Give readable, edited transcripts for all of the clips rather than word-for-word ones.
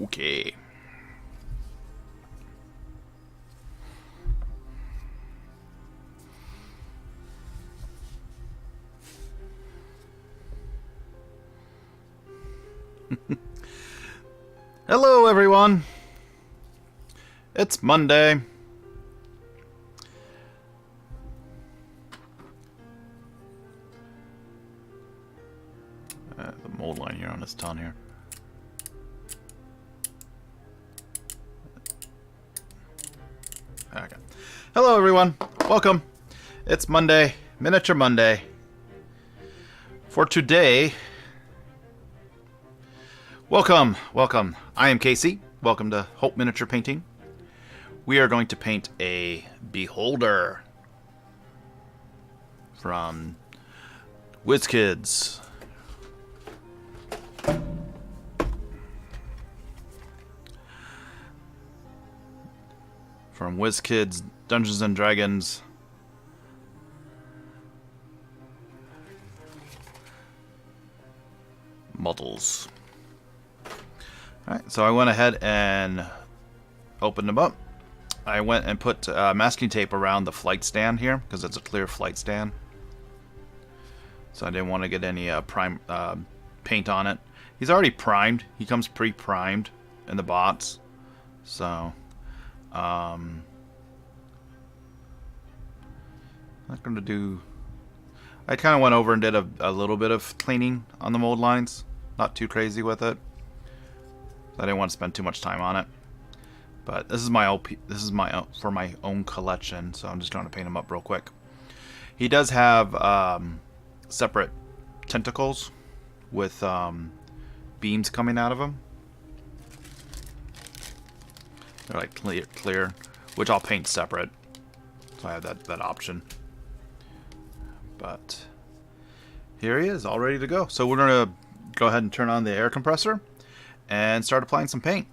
Okay. Hello, everyone. It's Monday. The mold line here on this ton here. Okay. Hello, everyone. Welcome. It's Monday, Miniature Monday. For today, welcome. I am Casey. Welcome to Hope Miniature Painting. We are going to paint a Beholder from Wizkids. From Wizkids Dungeons and Dragons. Models. Alright, so I went ahead and opened them up. I went and put masking tape around the flight stand here because it's a clear flight stand. So I didn't want to get any paint on it. He's already primed. He comes pre-primed in the box. So I'm not going to do... I kind of went over and did a little bit of cleaning on the mold lines. Not too crazy with it. I didn't want to spend too much time on it. But this is my for my own collection, so I'm just trying to paint him up real quick. He does have separate tentacles with beams coming out of him. They're like clear, which I'll paint separate. So I have that option. But here he is, all ready to go. So we're gonna go ahead and turn on the air compressor and start applying some paint.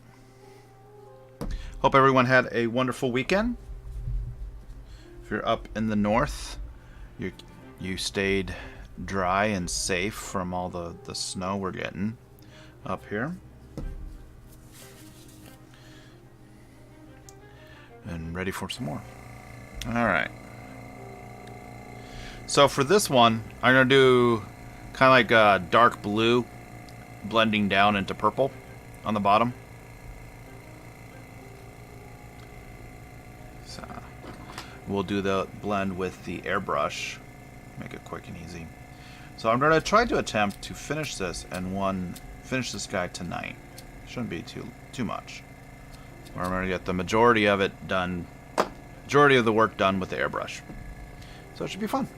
Hope everyone had a wonderful weekend. If you're up in the north, you stayed dry and safe from all the snow we're getting up here. And ready for some more. Alright. So for this one, I'm going to do kind of like a dark blue blending down into purple on the bottom. So we'll do the blend with the airbrush. Make it quick and easy. So I'm going to try to attempt to finish this and finish this guy tonight. Shouldn't be too much. Or I'm going to get the majority of it done, majority of the work done with the airbrush. So it should be fun.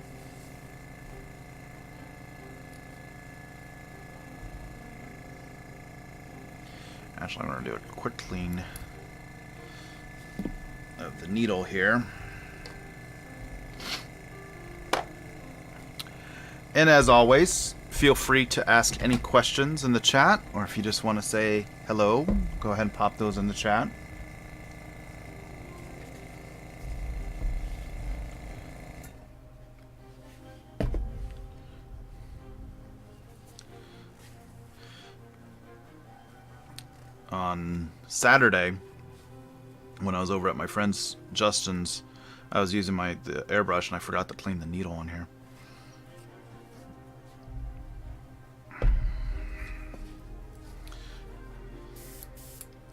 Actually, I'm going to do a quick clean of the needle here. And as always, feel free to ask any questions in the chat, or if you just want to say hello, go ahead and pop those in the chat. On Saturday, when I was over at my friend's Justin's, I was using the airbrush and I forgot to clean the needle on here.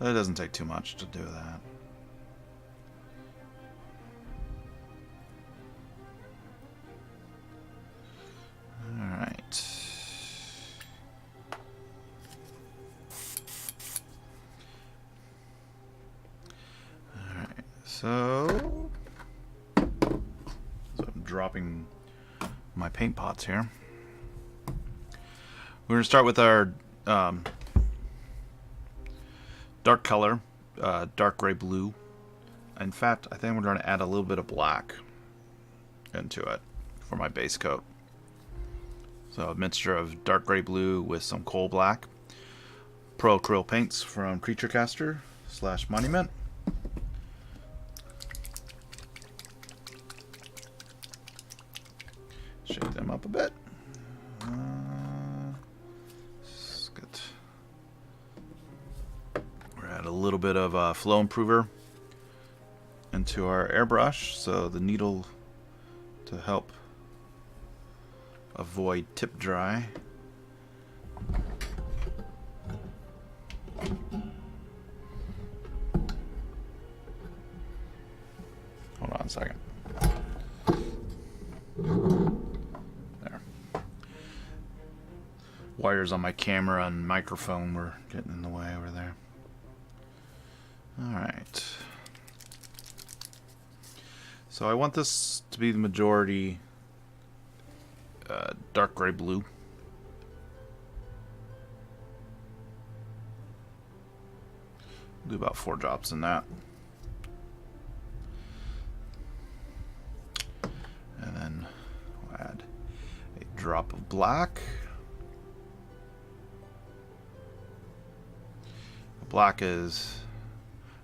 It doesn't take too much to do that. Alright. So I'm dropping my paint pots here. We're going to start with our dark color, dark gray blue. In fact, I think we're going to add a little bit of black into it for my base coat. So a mixture of dark gray blue with some coal black. Pro Acrylic paints from Creature Caster / Monument. Shake them up a bit. Let's get little bit of flow improver into our airbrush, so the needle to help avoid tip dry. Hold on a second. There. Wires on my camera and microphone were getting in the way over there. Alright. So I want this to be the majority dark gray blue. Do about 4 drops in that. And then we'll add a drop of black. The black is,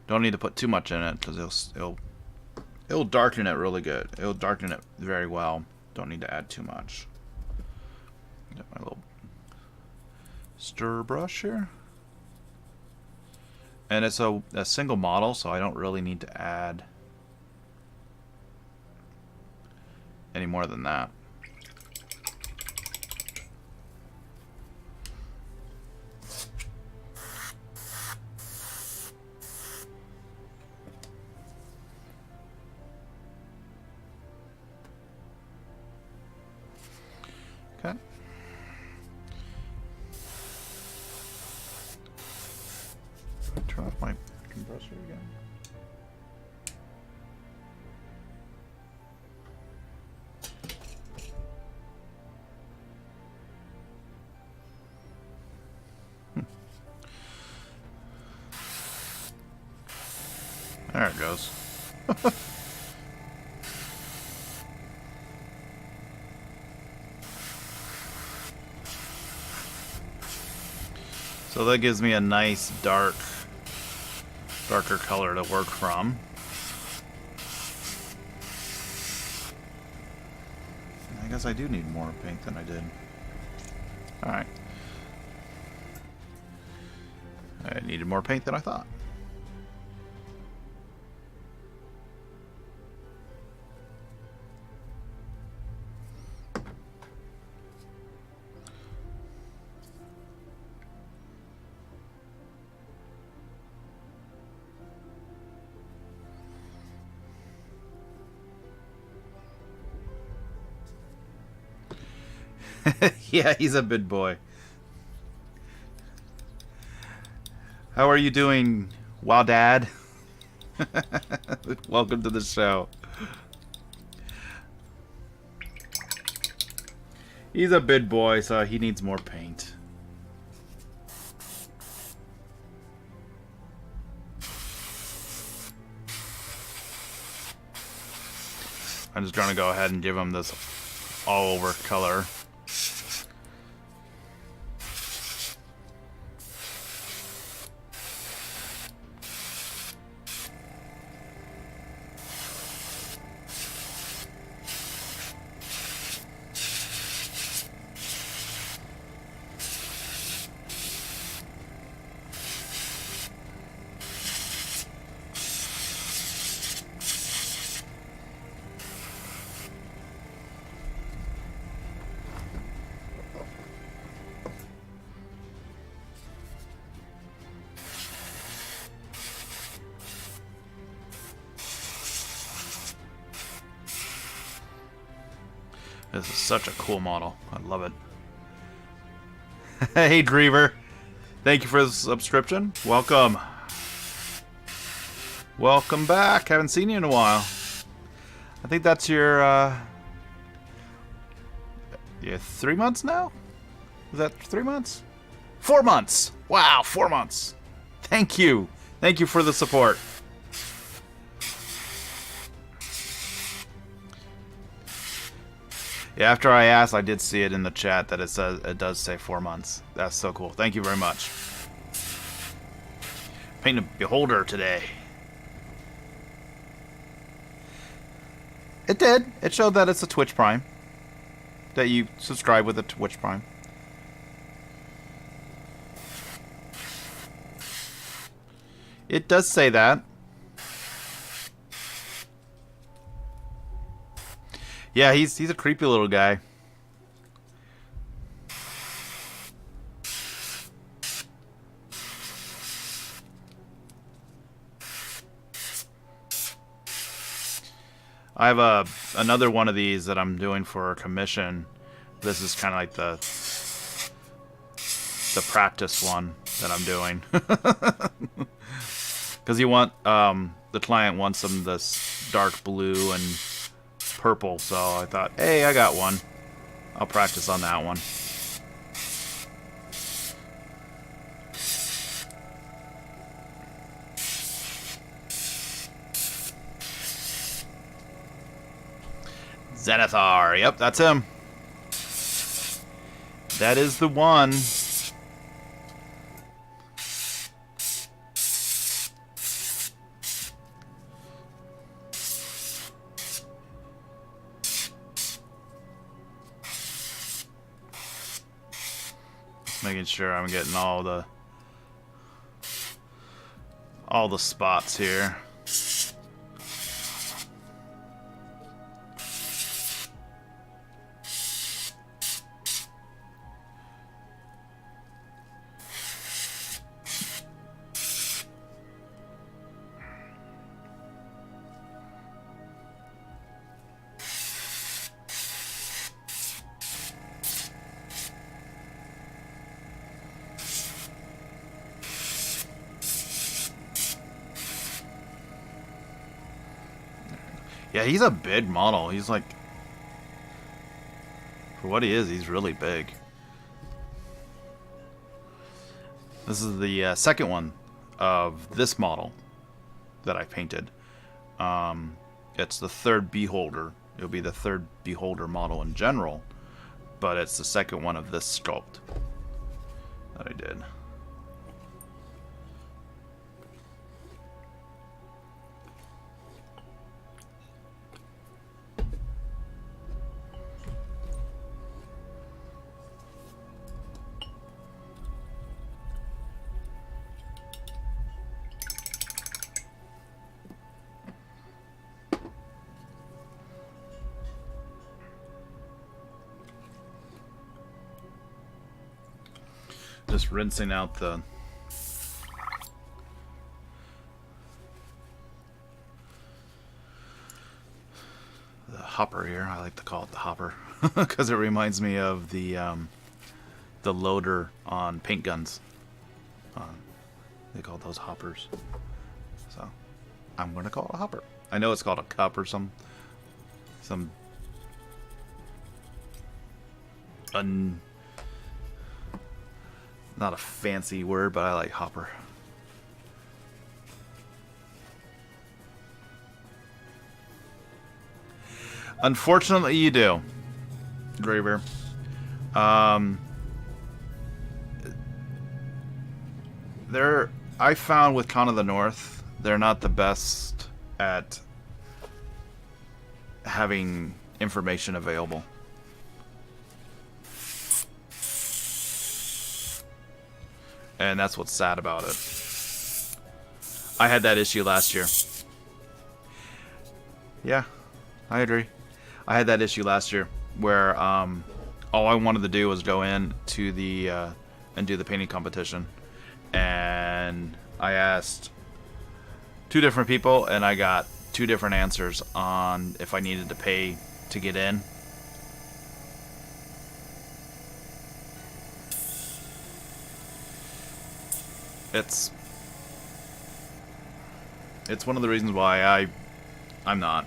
don't need to put too much in it because it'll darken it really good. It'll darken it very well. Don't need to add too much. Get my little stir brush here. And it's a single model, so I don't really need to add any more than that. Okay. Turn off my compressor again. There it goes. So that gives me a nice darker color to work from. I guess I do need more paint than I did. Alright. I needed more paint than I thought. Yeah, he's a good boy. How are you doing, Wow Dad? Welcome to the show. He's a big boy, so he needs more paint. I'm just trying to go ahead and give him this all-over color. This is such a cool model. I love it. Hey, Dreamer. Thank you for the subscription. Welcome. Welcome back. Haven't seen you in a while. I think that's your, yeah, 3 months now? Is that 3 months? 4 months. Wow, 4 months. Thank you. Thank you for the support. Yeah, after I asked, I did see it in the chat that it does say 4 months. That's so cool. Thank you very much. Paint a Beholder today. It did. It showed that it's a Twitch Prime. That you subscribe with a Twitch Prime. It does say that. Yeah, he's a creepy little guy. I have another one of these that I'm doing for a commission. This is kind of like the practice one that I'm doing. Because you want the client wants some of this dark blue and purple, so I thought, hey, I got one. I'll practice on that one. Zenithar, yep, that's him. That is the one. Making sure I'm getting all the spots here. Yeah, he's a big model. He's like, for what he is, he's really big. This is the second one of this model that I painted. It's the third Beholder. It'll be the third Beholder model in general, but it's the second one of this sculpt that I did. Just rinsing out the hopper here. I like to call it the hopper because it reminds me of the loader on paint guns. They call those hoppers. So I'm gonna call it a hopper. I know it's called a cup or some not a fancy word, but I like hopper. Unfortunately, you do, Graver. I found with Con of the North, they're not the best at having information available. And that's what's sad about it. I had that issue last year. Yeah, I agree. I had that issue last year where all I wanted to do was go in to the and do the painting competition, and I asked 2 different people, and I got 2 different answers on if I needed to pay to get in. It's one of the reasons why I'm not.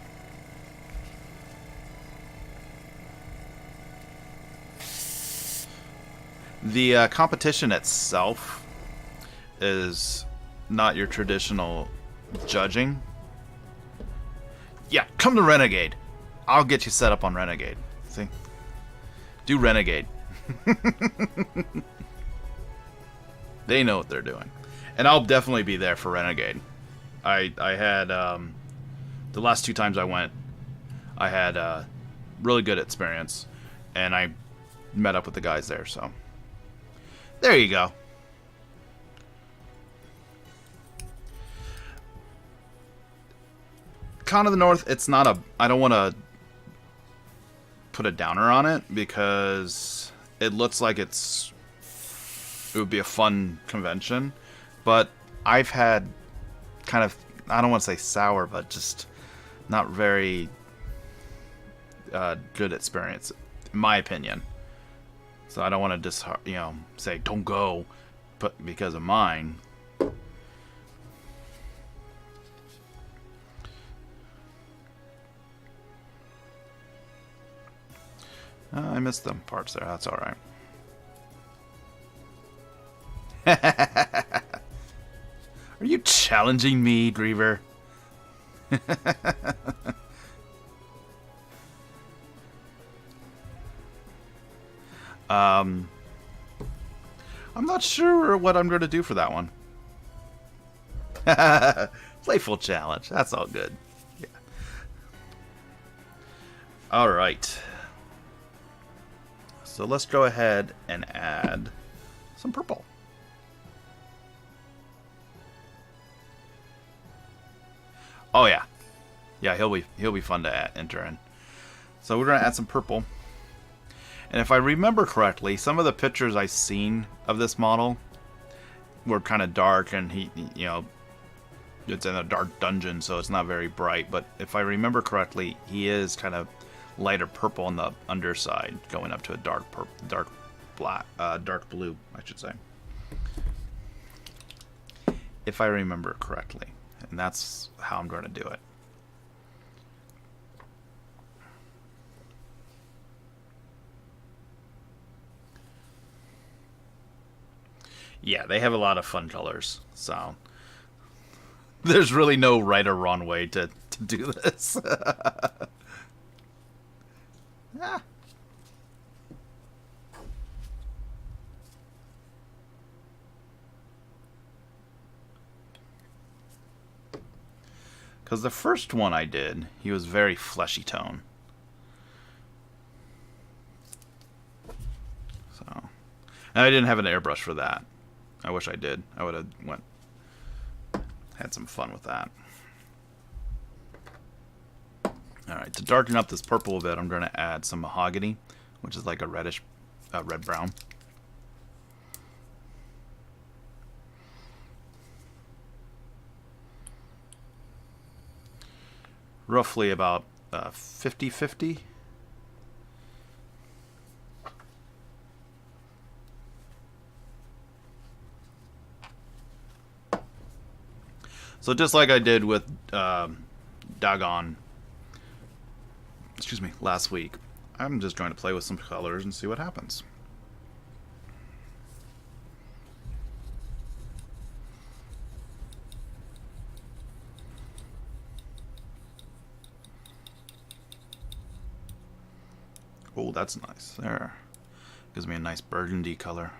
The competition itself is not your traditional judging. Yeah, come to Renegade. I'll get you set up on Renegade. See? Do Renegade. They know what they're doing. And I'll definitely be there for Renegade. I had, the last 2 times I went, I had a really good experience. And I met up with the guys there, so. There you go. Con of the North, it's not a... I don't want to put a downer on it because it looks like it would be a fun convention, but I've had kind of, I don't want to say sour, but just not very good experience, in my opinion. So I don't want to just, say don't go, but because of mine. I missed them parts there. That's all right. Are you challenging me, Griever? I'm not sure what I'm going to do for that one. Playful challenge. That's all good. Yeah. All right. So let's go ahead and add some purple. Oh yeah, yeah, he'll be fun to enter in. So we're gonna add some purple. And if I remember correctly, some of the pictures I've seen of this model were kind of dark, and it's in a dark dungeon, so it's not very bright. But if I remember correctly, he is kind of lighter purple on the underside, going up to a dark blue, I should say. If I remember correctly. And that's how I'm going to do it. Yeah, they have a lot of fun colors, so there's really no right or wrong way to do this. Ah. Because the first one I did, he was very fleshy tone. So, and I didn't have an airbrush for that. I wish I did. I would have had some fun with that. Alright, to darken up this purple a bit, I'm going to add some mahogany, which is like a reddish, red-brown. Roughly about 50-50. So just like I did with Dagon, last week, I'm just going to play with some colors and see what happens. Oh, that's nice. There. Gives me a nice burgundy color.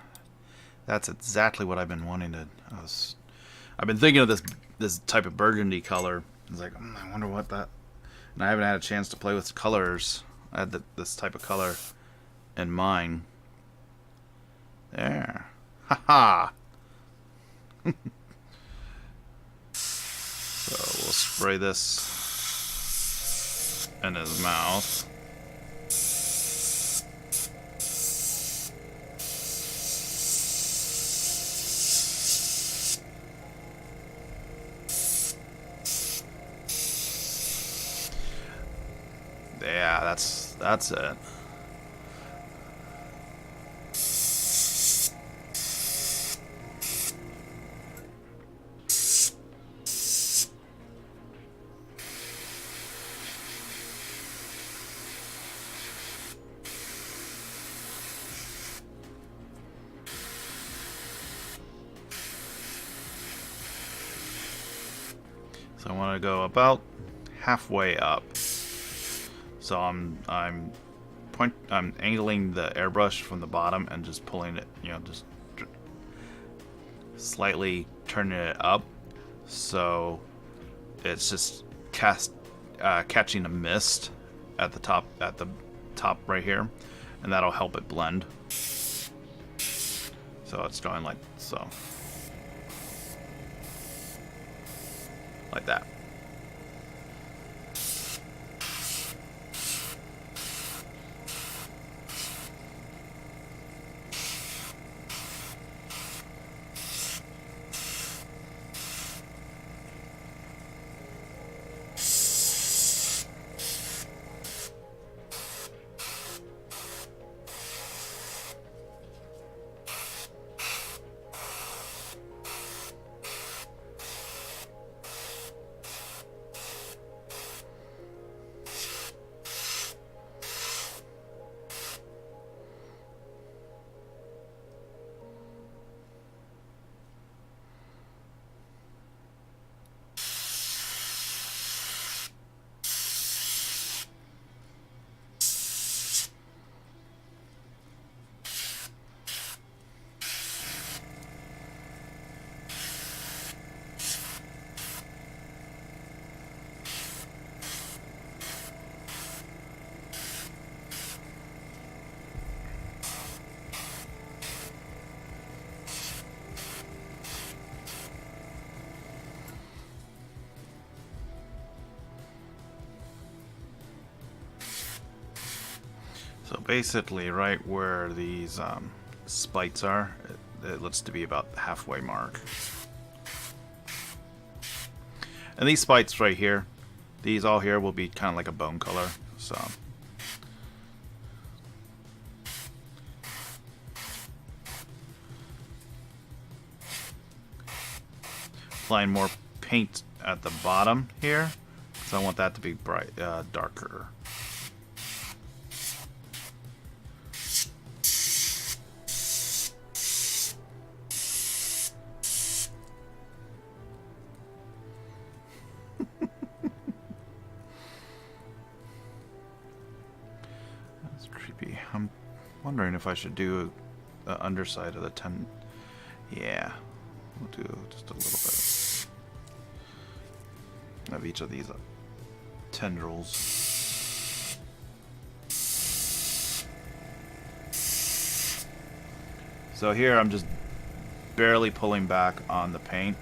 That's exactly what I've been wanting to... I've been thinking of this type of burgundy color. It's like, I wonder what that... And I haven't had a chance to play with colors. I had this type of color in mind. There. Ha-ha! So we'll spray this in his mouth. Yeah, that's it. So I want to go about halfway up. So I'm angling the airbrush from the bottom and just pulling it, just slightly turning it up, so it's just catching a mist at the top right here, and that'll help it blend. So it's going like so, like that. So basically, right where these spites are, it looks to be about the halfway mark. And these spites right here, these all here will be kind of like a bone color. So applying more paint at the bottom here, because I want that to be bright, darker. That's creepy. I'm wondering if I should do the underside of the Yeah, we'll do just a little bit of each of these tendrils. So here I'm just barely pulling back on the paint.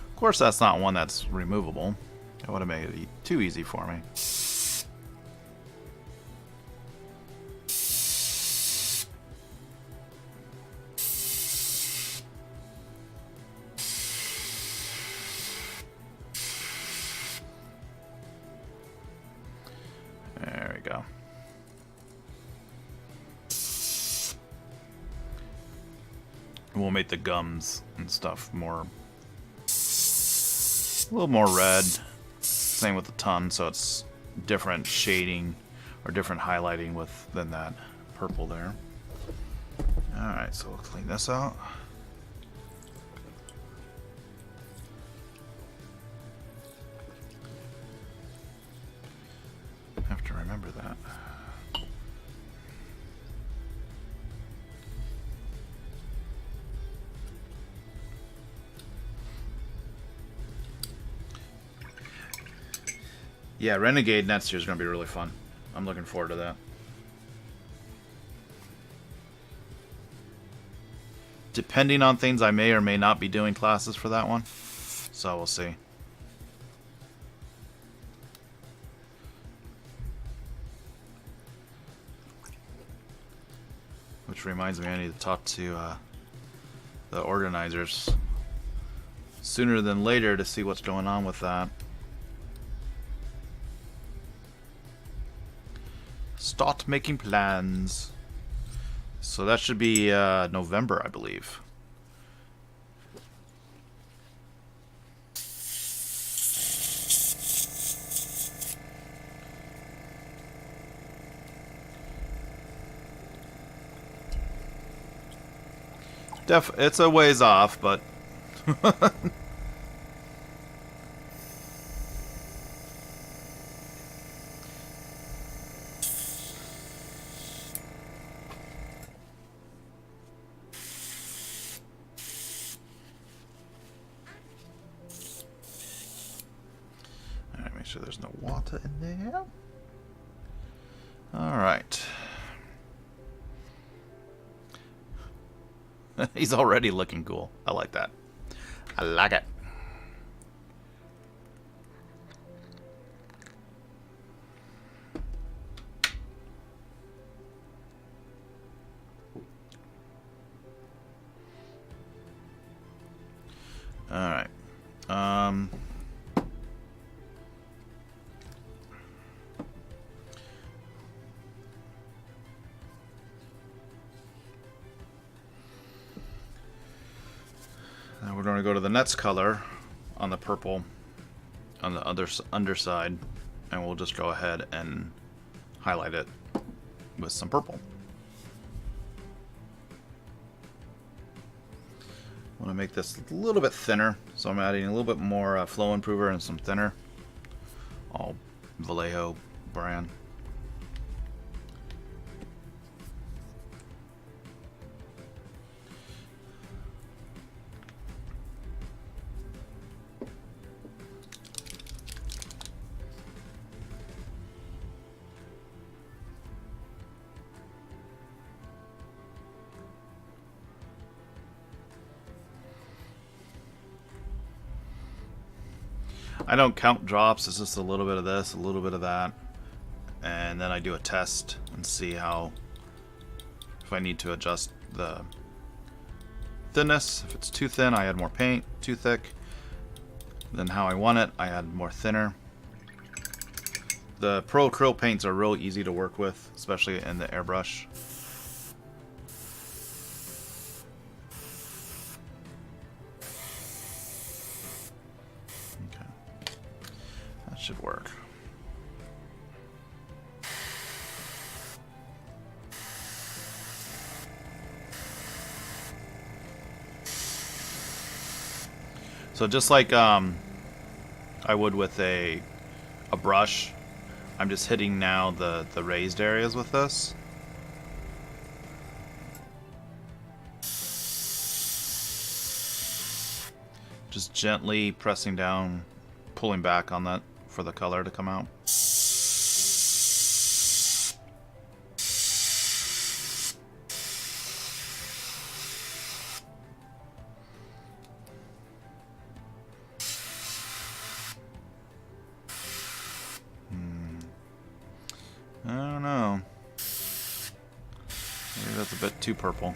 Of course, that's not one that's removable. It would have made it too easy for me. There we go. We'll make the gums and stuff a little more red. Same with the tongue, so it's different shading or different highlighting than that purple there. Alright, so we'll clean this out. I have to remember that. Yeah, Renegade next year is going to be really fun. I'm looking forward to that. Depending on things, I may or may not be doing classes for that one. So we'll see. Which reminds me, I need to talk to the organizers sooner than later to see what's going on with that. Start making plans. So that should be November, I believe. It's a ways off, but make sure there's no water in there. Alright. He's already looking cool. I like that. I like it. go to the next color on the purple on the other underside, and we'll just go ahead and highlight it with some purple. I want to make this a little bit thinner, so I'm adding a little bit more flow improver and some thinner, all Vallejo brand. I don't count drops, it's just a little bit of this, a little bit of that, and then I do a test and see how, if I need to adjust the thinness. If it's too thin, I add more paint. Too thick, then how I want it, I add more thinner. The Pro Acrylic paints are real easy to work with, especially in the airbrush. Should work. So just like I would with a brush, I'm just hitting now the raised areas with this. Just gently pressing down, pulling back on that for the color to come out. I don't know. Maybe that's a bit too purple.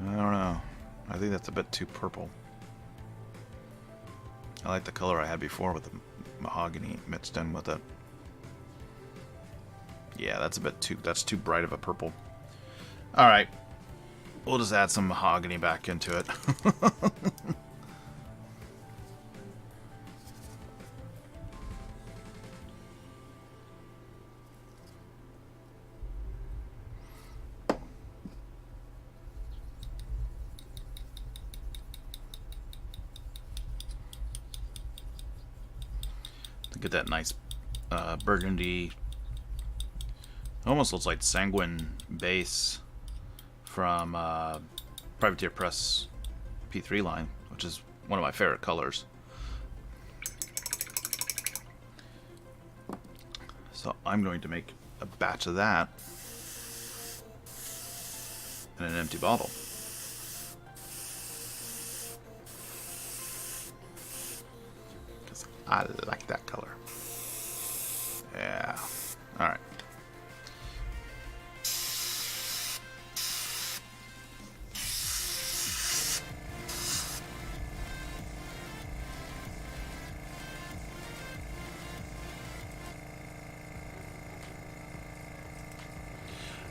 I don't know. I think that's a bit too purple. I like the color I had before with the mahogany mixed in with it. Yeah, that's a bit too, that's too bright of a purple. Alright. We'll just add some mahogany back into it. Get that nice burgundy, almost looks like sanguine base from Privateer Press P3 line, which is one of my favorite colors. So I'm going to make a batch of that in an empty bottle. I like that color. Yeah. Alright.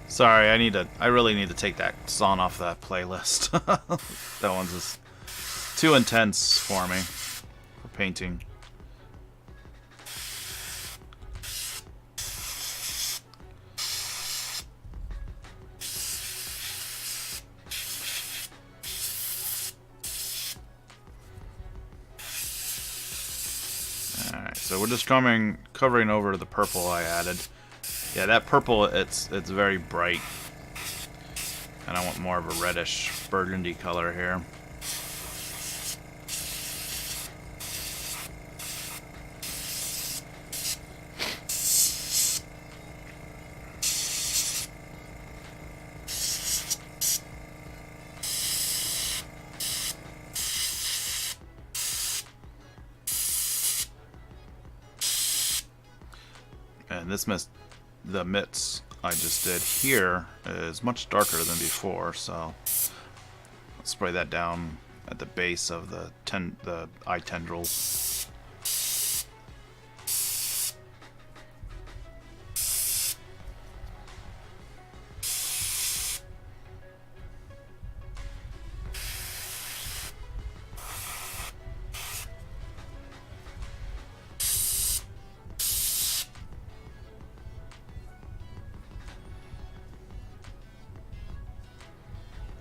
Sorry, I really need to take that song off that playlist. That one's just too intense for me for painting. So we're just covering over the purple I added. Yeah, that purple, it's very bright. And I want more of a reddish burgundy color here. And this the mitts I just did here is much darker than before, so let's spray that down at the base of the eye tendrils.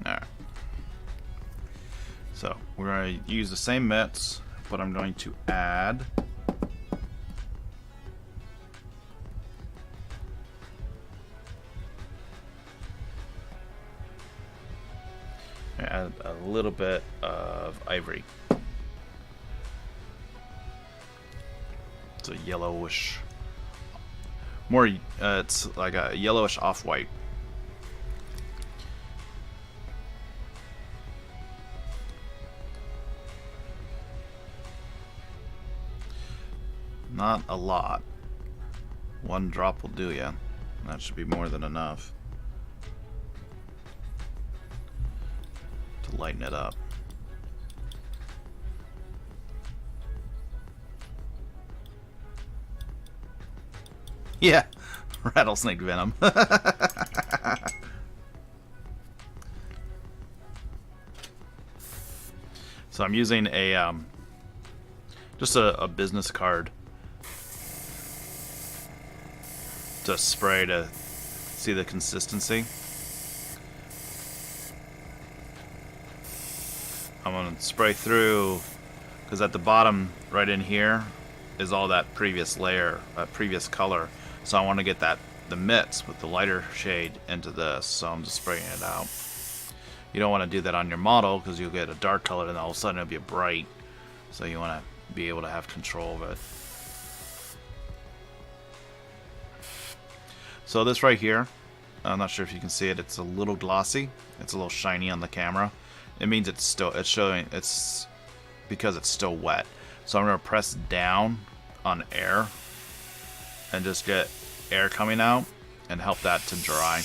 Alright. So we're going to use the same mitts, but I'm going to add a little bit of ivory. It's a yellowish, more it's like a yellowish off-white. Not a lot. One drop will do ya. That should be more than enough to lighten it up. Yeah, rattlesnake venom. So I'm using a just a business card to spray to see the consistency. I'm gonna spray through because at the bottom right in here is all that previous layer, previous color. So I want to get the mitts with the lighter shade into this, so I'm just spraying it out. You don't want to do that on your model because you'll get a dark color and all of a sudden it'll be bright. So you want to be able to have control of it. So this right here, I'm not sure if you can see it, it's a little glossy. It's a little shiny on the camera. It means it's because it's still wet. So I'm going to press down on air and just get air coming out and help that to dry.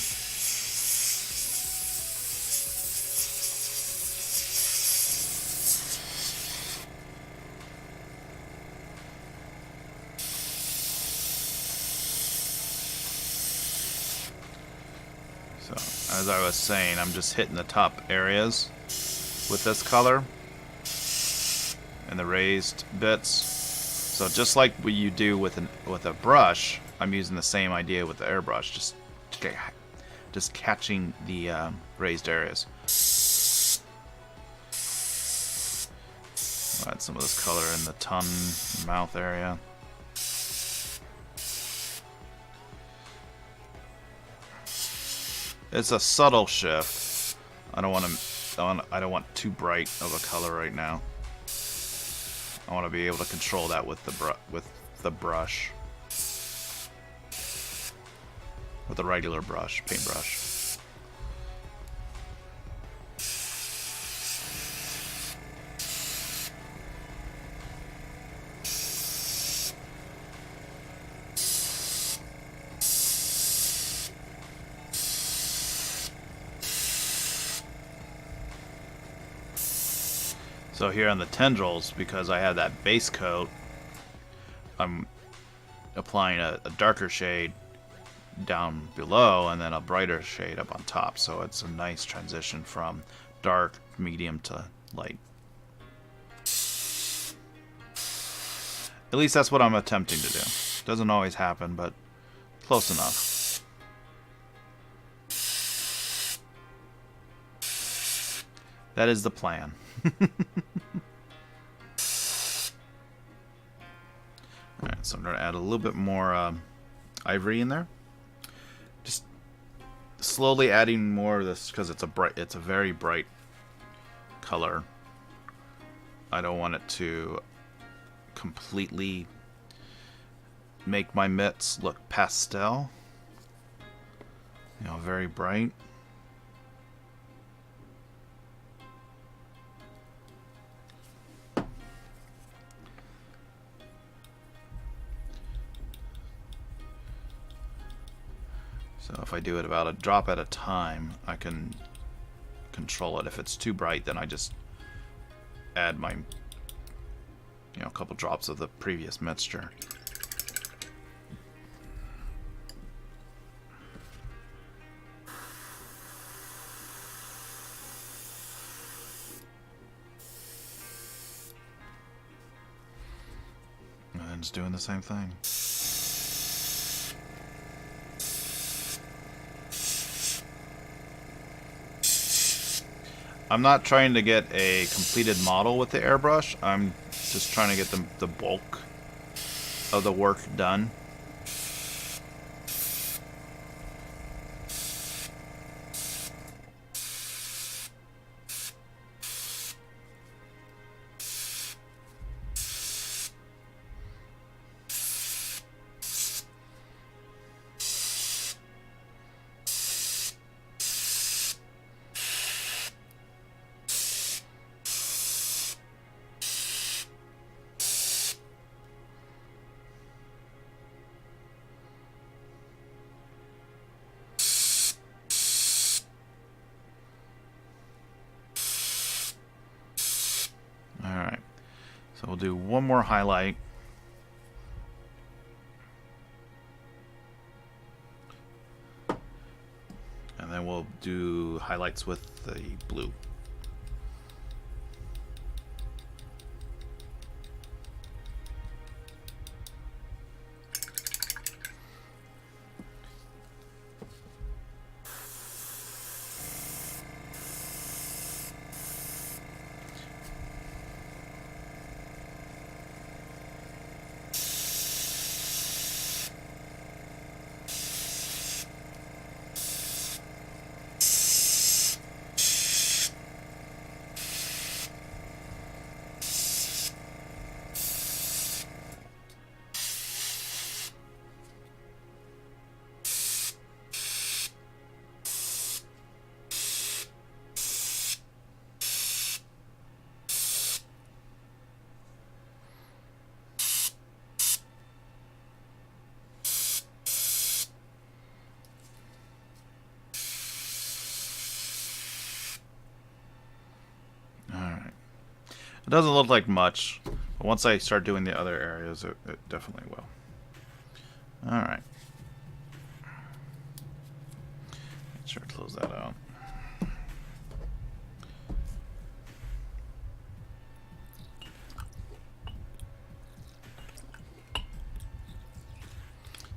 So, as I was saying, I'm just hitting the top areas with this color and the raised bits. So just like what you do with a brush, I'm using the same idea with the airbrush, just catching the raised areas. I'll add some of this color in the tongue, mouth area. It's a subtle shift. I don't want too bright of a color right now. I want to be able to control that with the brush, with a regular brush, paintbrush. So here on the tendrils, because I have that base coat, I'm applying a darker shade down below and then a brighter shade up on top. So it's a nice transition from dark, medium to light. At least that's what I'm attempting to do. Doesn't always happen, but close enough. That is the plan. Alright, so I'm going to add a little bit more ivory in there. Just slowly adding more of this because it's a very bright color. I don't want it to completely make my mitts look pastel. You know, very bright. So if I do it about a drop at a time, I can control it. If it's too bright, then I just add my, a couple drops of the previous mixture. And then just doing the same thing. I'm not trying to get a completed model with the airbrush. I'm just trying to get the bulk of the work done. Alright, so we'll do one more highlight. And then we'll do highlights with the blue. It doesn't look like much, but once I start doing the other areas, it definitely will. Alright. Make sure to close that out.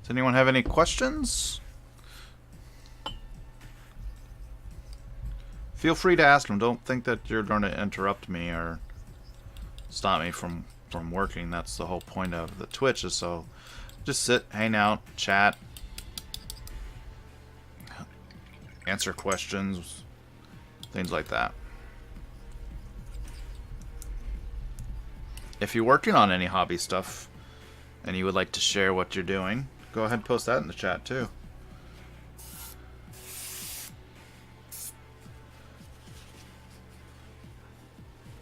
Does anyone have any questions? Feel free to ask them. Don't think that you're going to interrupt me or stop me from working. That's the whole point of the Twitch, is so just sit, hang out, chat, answer questions, things like that. If you're working on any hobby stuff and you would like to share what you're doing, go ahead and post that in the chat too.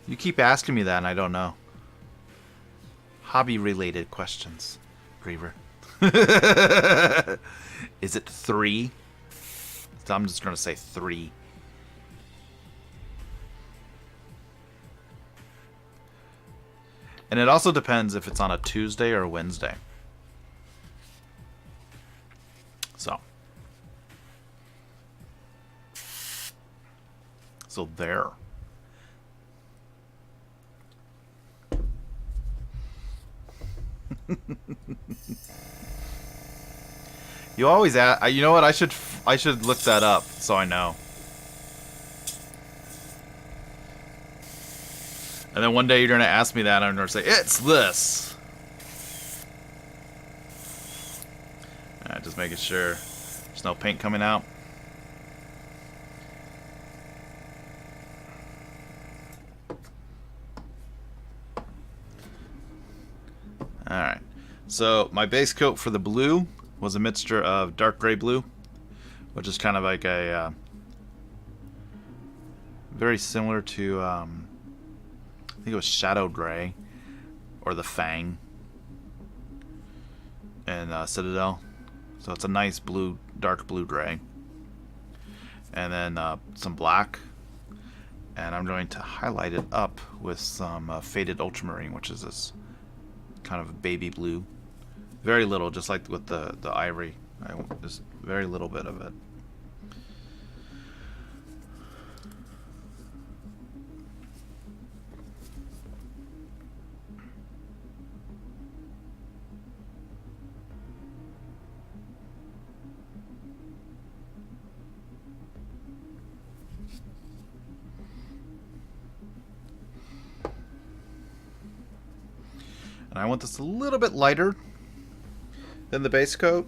You keep asking me that and I don't know. Hobby-related questions, Griever. Is it 3? So I'm just going to say 3. And it also depends if it's on a Tuesday or a Wednesday. So there. You always ask. You know what? I should look that up so I know. And then one day you're gonna ask me that, and I'm gonna say it's this. Just making sure there's no paint coming out. Alright, so my base coat for the blue was a mixture of dark gray blue, which is kind of like a very similar to I think it was Shadow Gray or the Fang and Citadel. So it's a nice blue dark blue-gray. And then some black. And I'm going to highlight it up with some faded ultramarine, which is this kind of baby blue. Very little, just like with the ivory. Just very little bit of it. And I want this a little bit lighter than the base coat.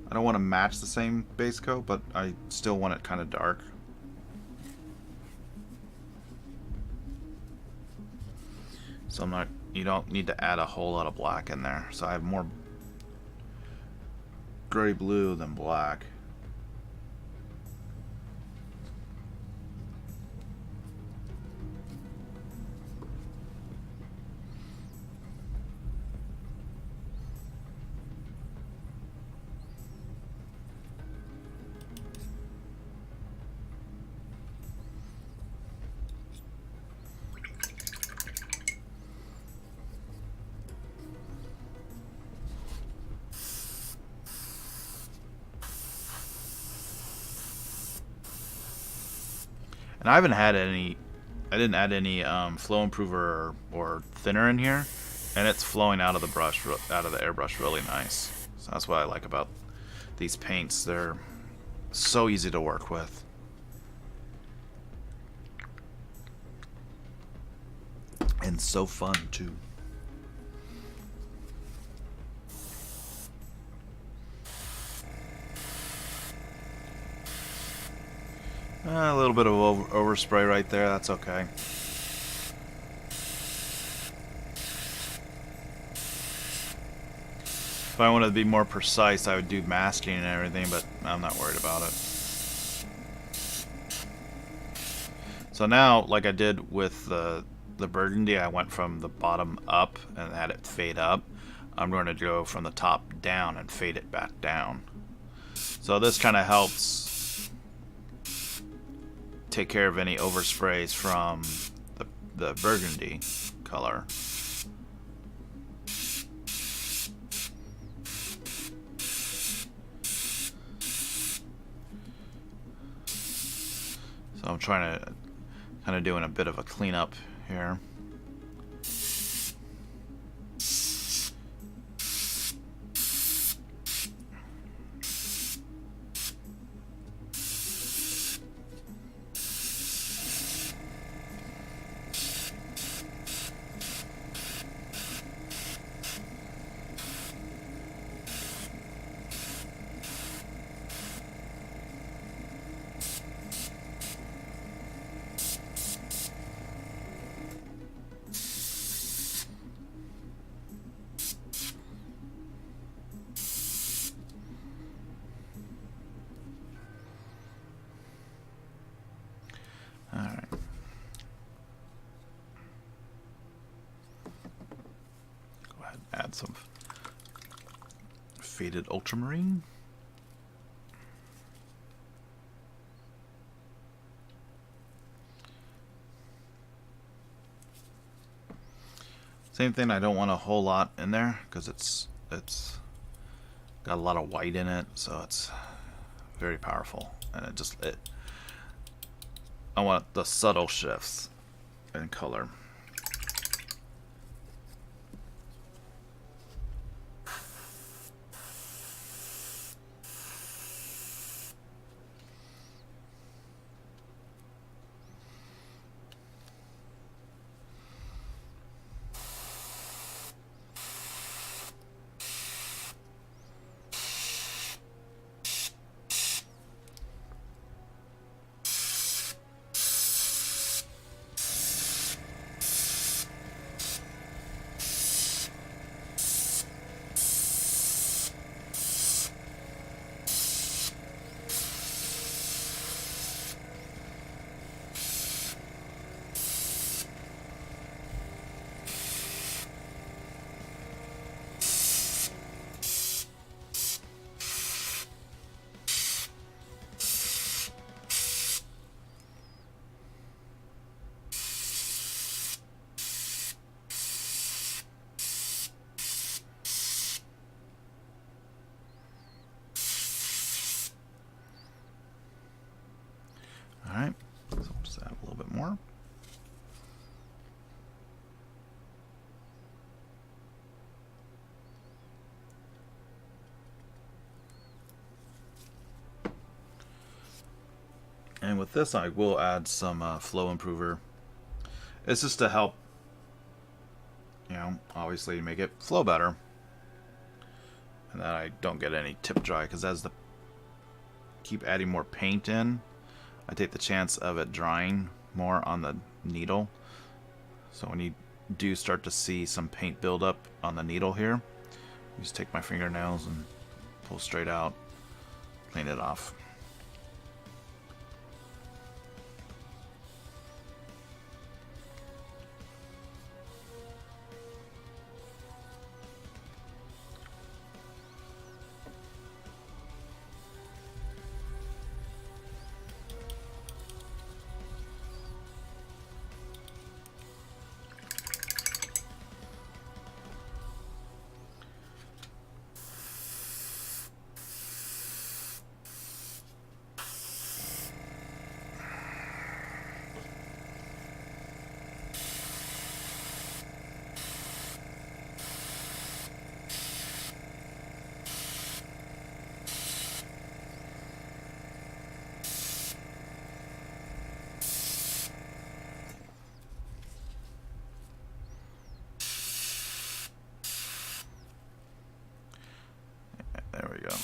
I don't want to match the same base coat, but I still want it kind of dark. So you don't need to add a whole lot of black in there. So I have more gray blue than black. And I haven't had any, I didn't add any flow improver or thinner in here, and it's flowing out of the brush, out of the airbrush really nice. So that's what I like about these paints. They're so easy to work with. And so fun too. A little bit of overspray right there, that's okay. If I wanted to be more precise, I would do masking and everything, but I'm not worried about it. So now, like I did with the burgundy, I went from the bottom up and had it fade up. I'm going to go from the top down and fade it back down. So this kind of helps take care of any oversprays from the burgundy color. So I'm trying to kind of doing a bit of a cleanup here. Alright. Go ahead and add some faded ultramarine. Same thing, I don't want a whole lot in there because it's got a lot of white in it, so it's very powerful, and I want the subtle shifts in color. And with this, I will add some flow improver. It's just to help, you know, obviously make it flow better. And that I don't get any tip dry, because as the keep adding more paint in, I take the chance of it drying more on the needle. So when you do start to see some paint build up on the needle here, just take my fingernails and pull straight out, clean it off. There we go.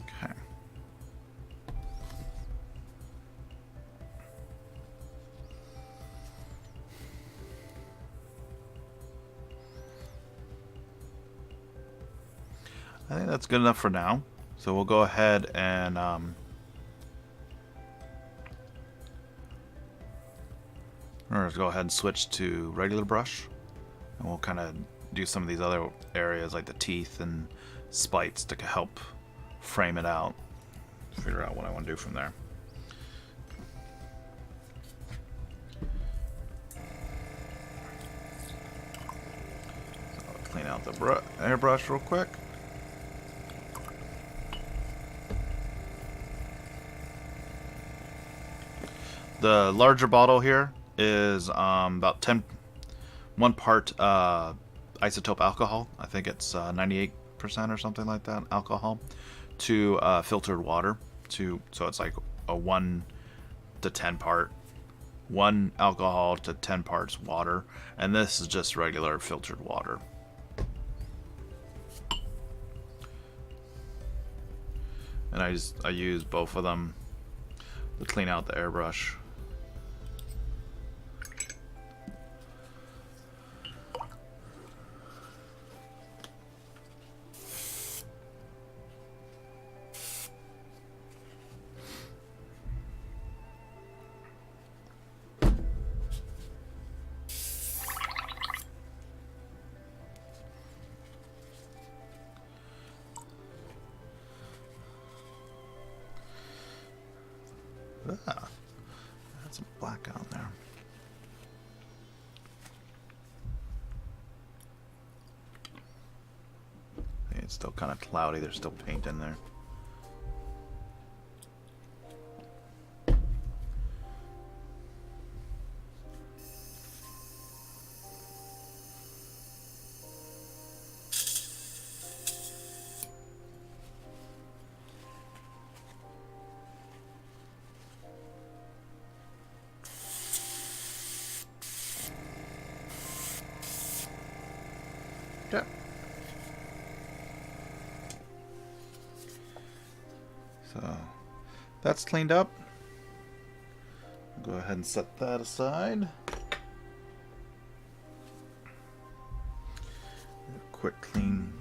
Okay. I think that's good enough for now. So we'll go ahead and let's go ahead and switch to regular brush, and we'll kind of do some of these other areas like the teeth and spites to help frame it out, figure out what I want to do from there. So I'll clean out the airbrush real quick. The larger bottle here is about 1 part isotope alcohol. I think it's 98% or something like that alcohol to filtered water. So it's like a 1 to 10 part, 1 alcohol to 10 parts water, and this is just regular filtered water. And I use both of them to clean out the airbrush. Ah, that's some black on there. It's still kind of cloudy. There's still paint in there. Okay. So that's cleaned up. Go ahead and set that aside. Quick clean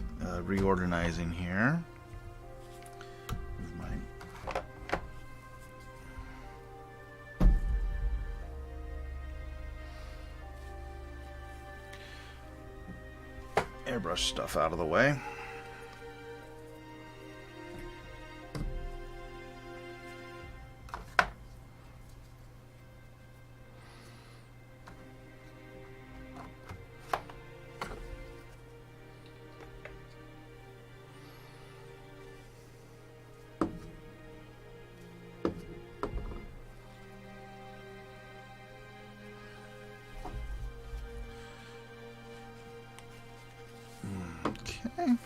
reorganizing here. Move my airbrush stuff out of the way. Okay.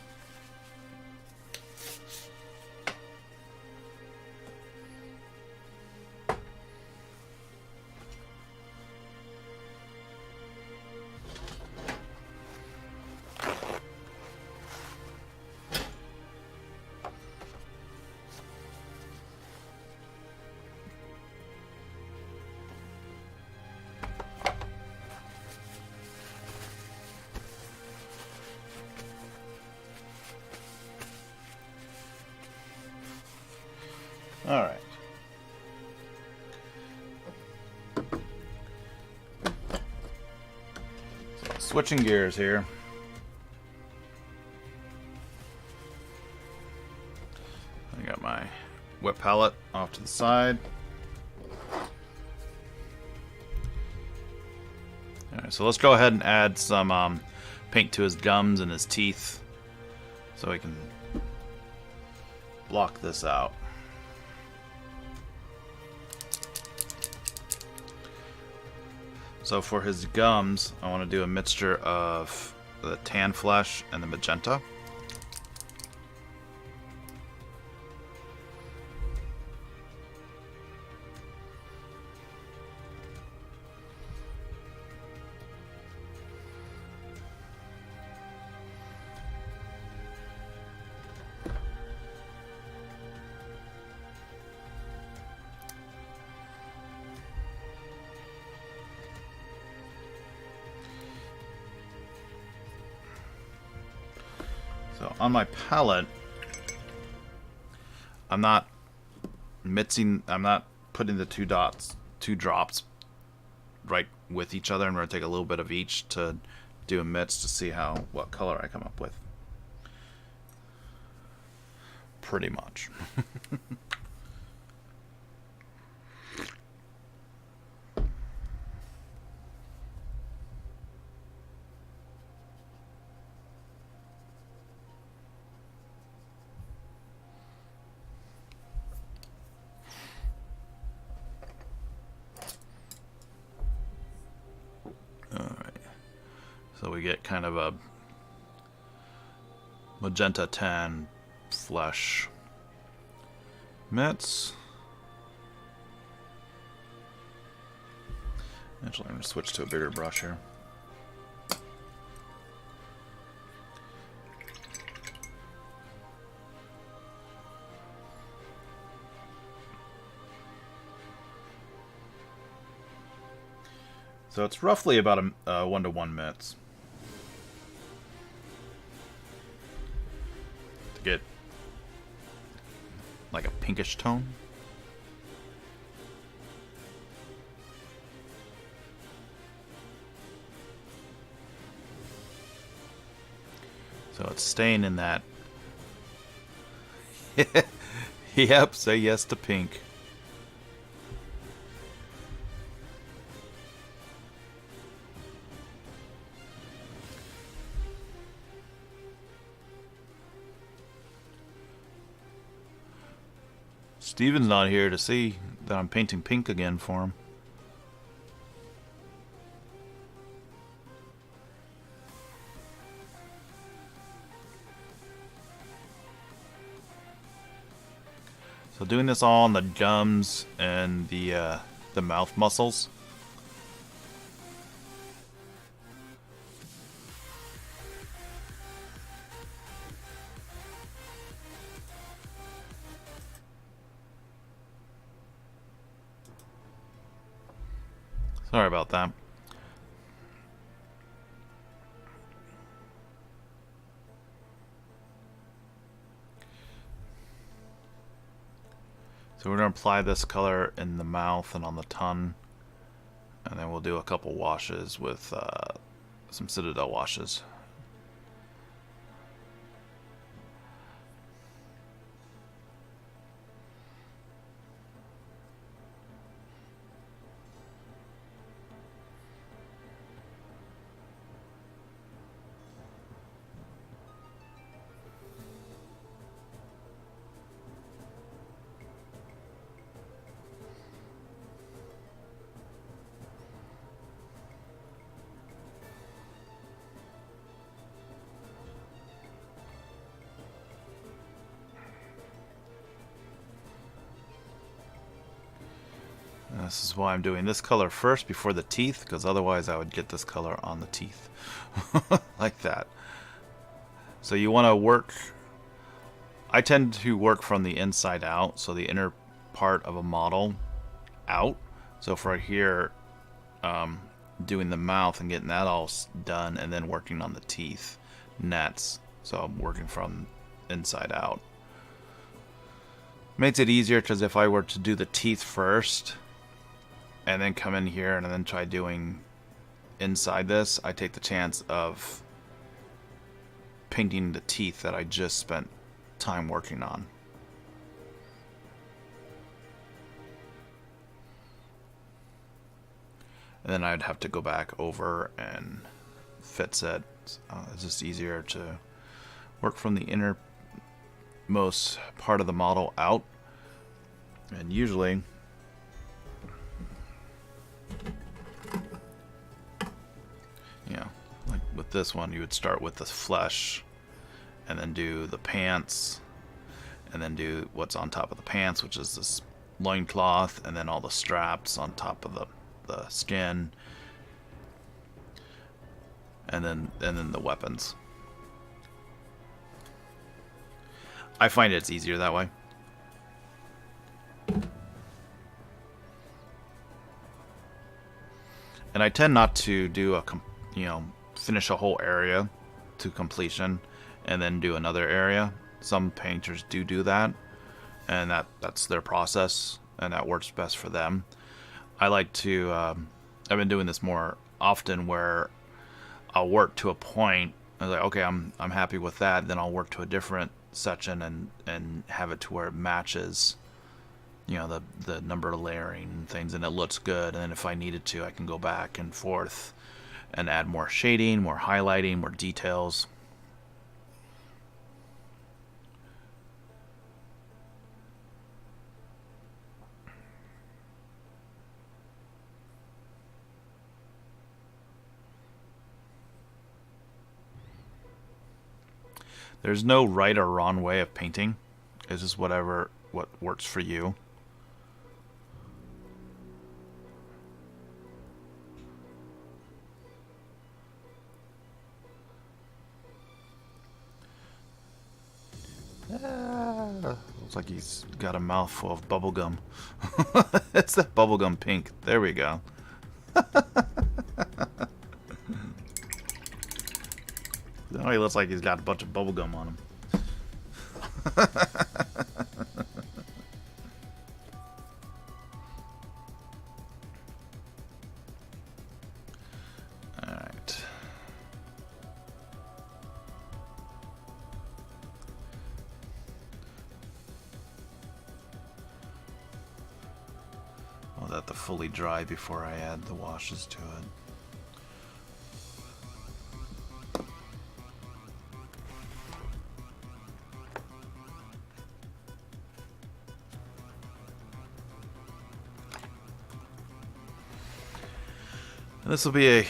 All right. So, switching gears here. I got my wet palette off to the side. All right, so let's go ahead and add some paint to his gums and his teeth so we can block this out. So for his gums, I want to do a mixture of the tan flesh and the magenta. So on my palette, I'm not putting the two drops right with each other. I'm going to take a little bit of each to do a mix to see what color I come up with. Pretty much. So we get kind of a magenta tan flesh mitts. Actually, I'm going to switch to a bigger brush here. So it's roughly about a 1-to-1 mix. To get like a pinkish tone. So it's staying in that. Yep, say yes to pink. Steven's not here to see that I'm painting pink again for him. So doing this all on the gums and the mouth muscles. Sorry about that. So we're going to apply this color in the mouth and on the tongue. And then we'll do a couple washes with some Citadel washes. This is why I'm doing this color first before the teeth, because otherwise I would get this color on the teeth. Like that. So you want to work... I tend to work from the inside out, so the inner part of a model out. So for here, doing the mouth and getting that all done, and then working on the teeth nets. So I'm working from inside out. Makes it easier because if I were to do the teeth first and then come in here and then try doing inside this, I take the chance of painting the teeth that I just spent time working on. And then I'd have to go back over and fix it. It's just easier to work from the innermost part of the model out. And usually, like with this one, you would start with the flesh and then do the pants and then do what's on top of the pants, which is this loincloth, and then all the straps on top of the skin, and then the weapons. I find it's easier that way. And I tend not to do finish a whole area to completion and then do another area. Some painters do that, and that's their process, and that works best for them. I like to, I've been doing this more often where I'll work to a point, I was like, okay, I'm happy with that, then I'll work to a different section and have it to where it matches, the number of layering and things, and it looks good, and then if I needed to, I can go back and forth and add more shading, more highlighting, more details. There's no right or wrong way of painting. It's just what works for you. Looks like he's got a mouthful of bubblegum. It's that bubblegum pink. There we go. Oh, he looks like he's got a bunch of bubblegum on him. Alright. I'll let that fully dry before I add the washes to it. This will be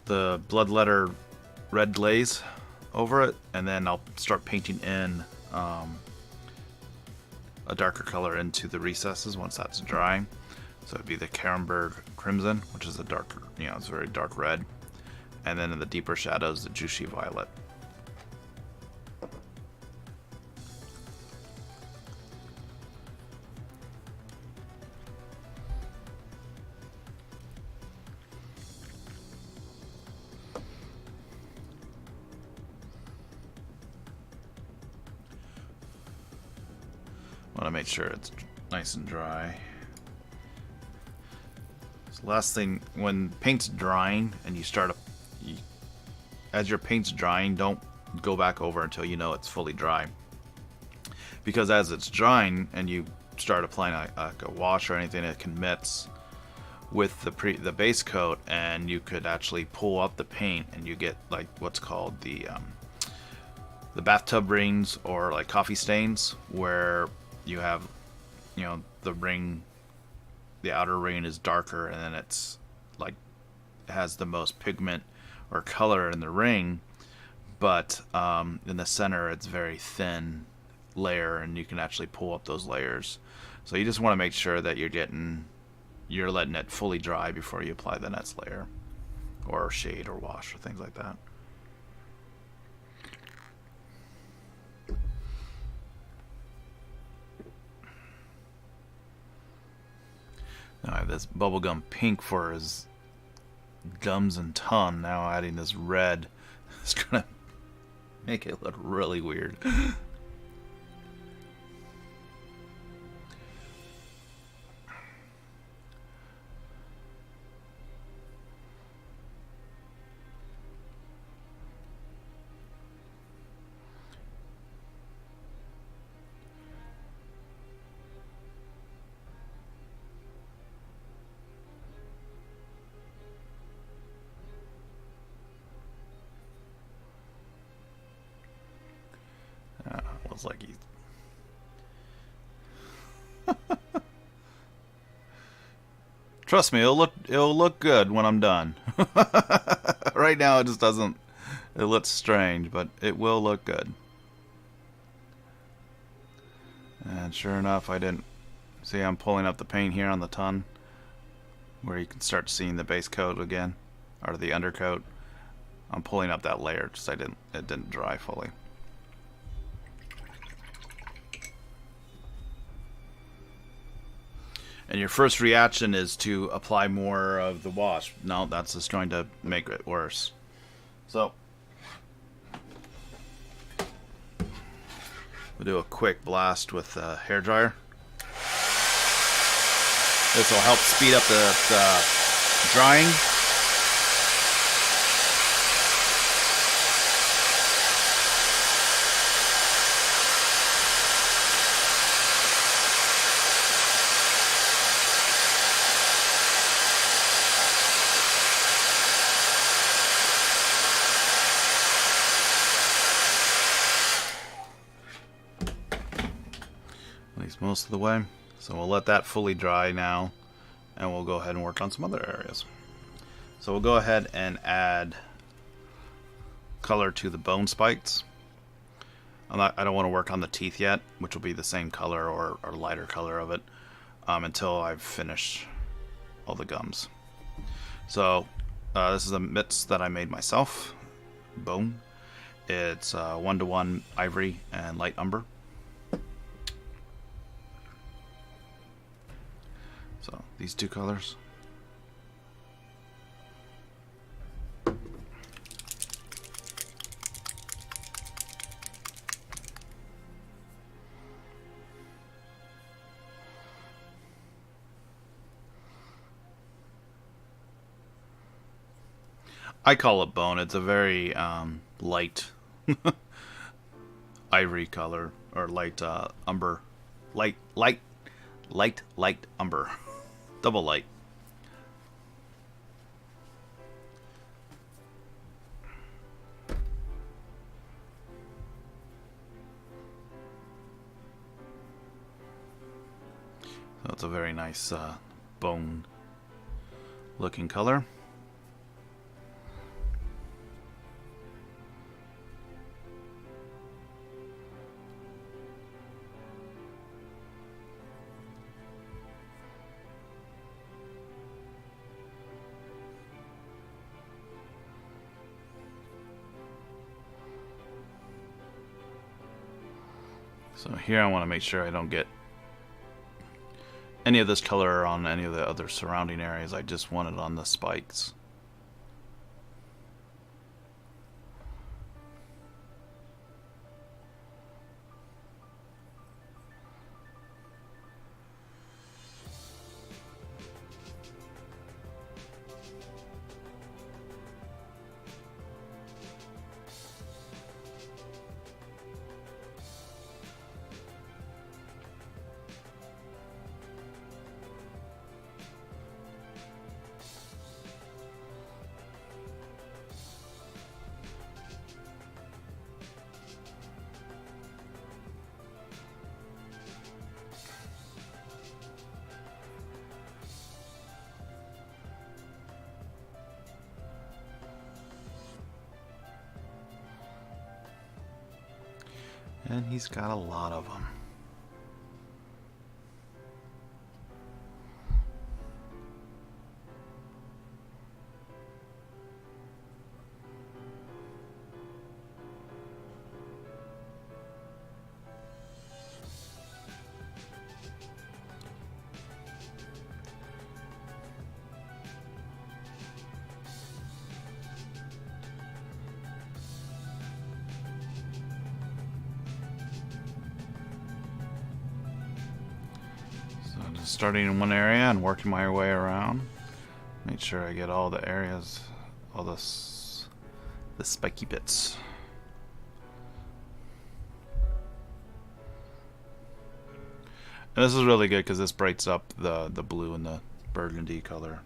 the blood letter red glaze over it, and then I'll start painting in a darker color into the recesses once that's dry. So it'd be the Carenberg Crimson, which is a darker, it's very dark red, and then in the deeper shadows, the Juicy Violet. Want to make sure it's nice and dry. So last thing, when paint's drying and as your paint's drying, don't go back over until you know it's fully dry. Because as it's drying and you start applying a wash or anything, it can mix with the base coat, and you could actually pull up the paint and you get like what's called the bathtub rings, or like coffee stains, where you have, the ring, the outer ring is darker, and then it's like has the most pigment or color in the ring, but in the center it's very thin layer, and you can actually pull up those layers. So you just want to make sure that you're letting it fully dry before you apply the next layer, or shade or wash or things like that. Now I have this bubblegum pink for his gums and tongue. Now adding this red is gonna make it look really weird. Looks like he's trust me, it'll look good when I'm done. Right now it just doesn't. It looks strange, but it will look good. And sure enough, I didn't see. I'm pulling up the paint here on the ton, where you can start seeing the base coat again, or the undercoat. I'm pulling up that layer just it didn't dry fully. And your first reaction is to apply more of the wash. No, that's just going to make it worse. So we'll do a quick blast with a hairdryer. This will help speed up the drying. At least most of the way. So we'll let that fully dry now, and we'll go ahead and work on some other areas. So we'll go ahead and add color to the bone spikes. I don't want to work on the teeth yet, which will be the same color or lighter color of it, until I've finished all the gums. So this is a mitts that I made myself. Bone. It's 1:1 ivory and light umber. So these two colors. I call it bone. It's a very light ivory color, or light umber, light umber. Double light. So it's a very nice bone looking color. So here I want to make sure I don't get any of this color on any of the other surrounding areas. I just want it on the spikes. And he's got a lot of them. Just starting in one area and working my way around. Make sure I get all the areas, all the spiky bits. And this is really good because this breaks up the blue and the burgundy color.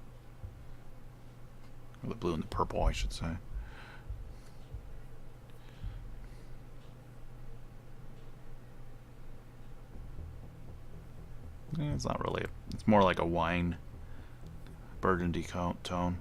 Or the blue and the purple, I should say. It's not really, it's more like a wine burgundy tone.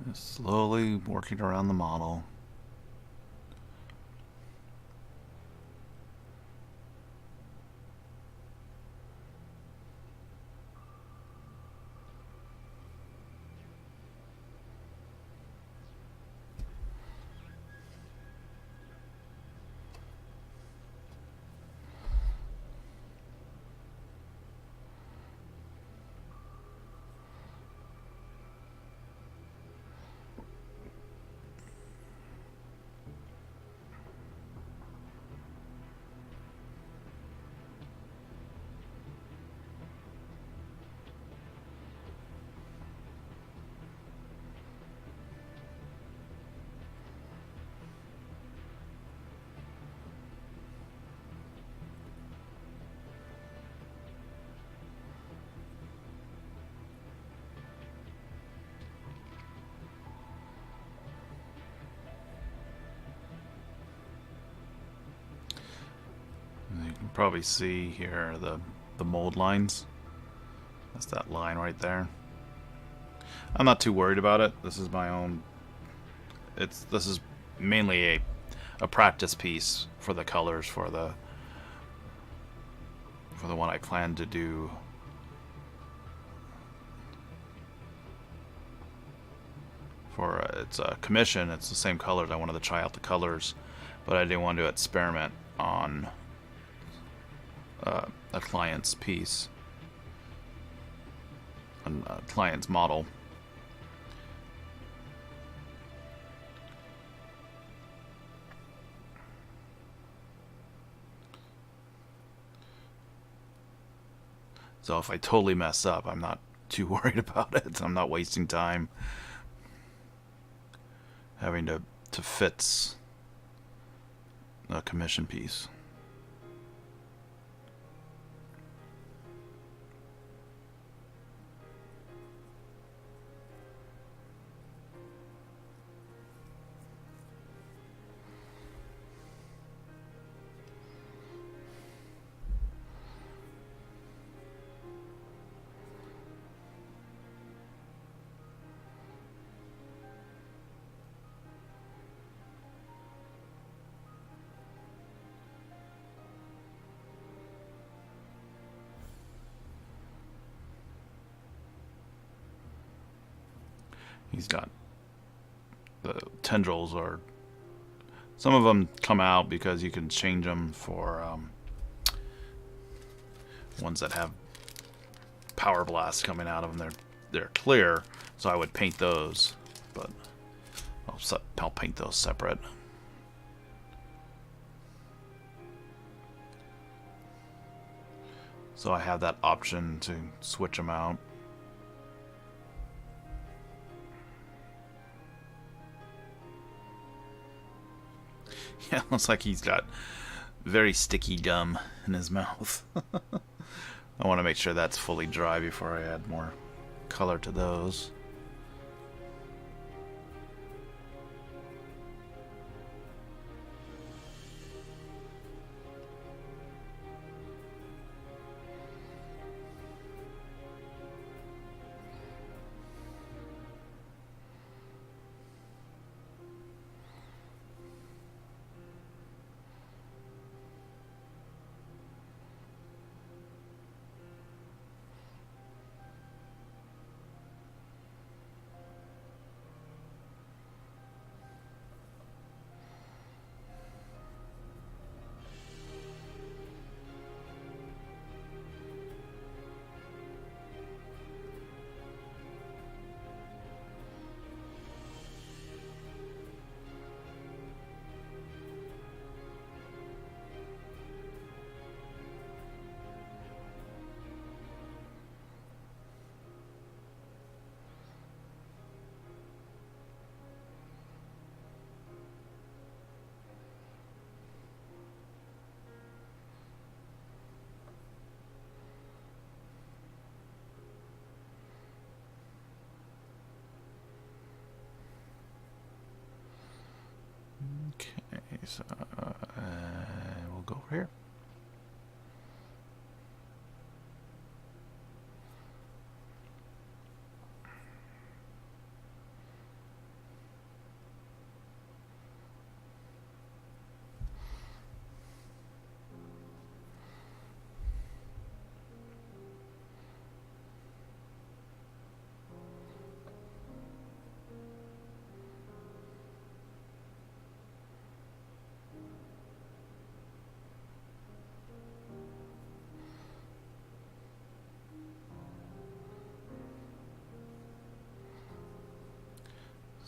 Just slowly working around the model. You can probably see here the mold lines. That's that line right there. I'm not too worried about it. This is my own. This is mainly a practice piece for the colors for the one I plan to do. For it's a commission. It's the same colors. I wanted to try out the colors, but I didn't want to experiment on a client's piece, a client's model. So if I totally mess up, I'm not too worried about it. I'm not wasting time having to fix a commission piece. He's got the tendrils, or some of them come out because you can change them for ones that have power blasts coming out of them. They're clear, so I would paint those, but I'll paint those separate. So I have that option to switch them out. Yeah, looks like he's got very sticky gum in his mouth. I want to make sure that's fully dry before I add more color to those. Okay, so we'll go over here.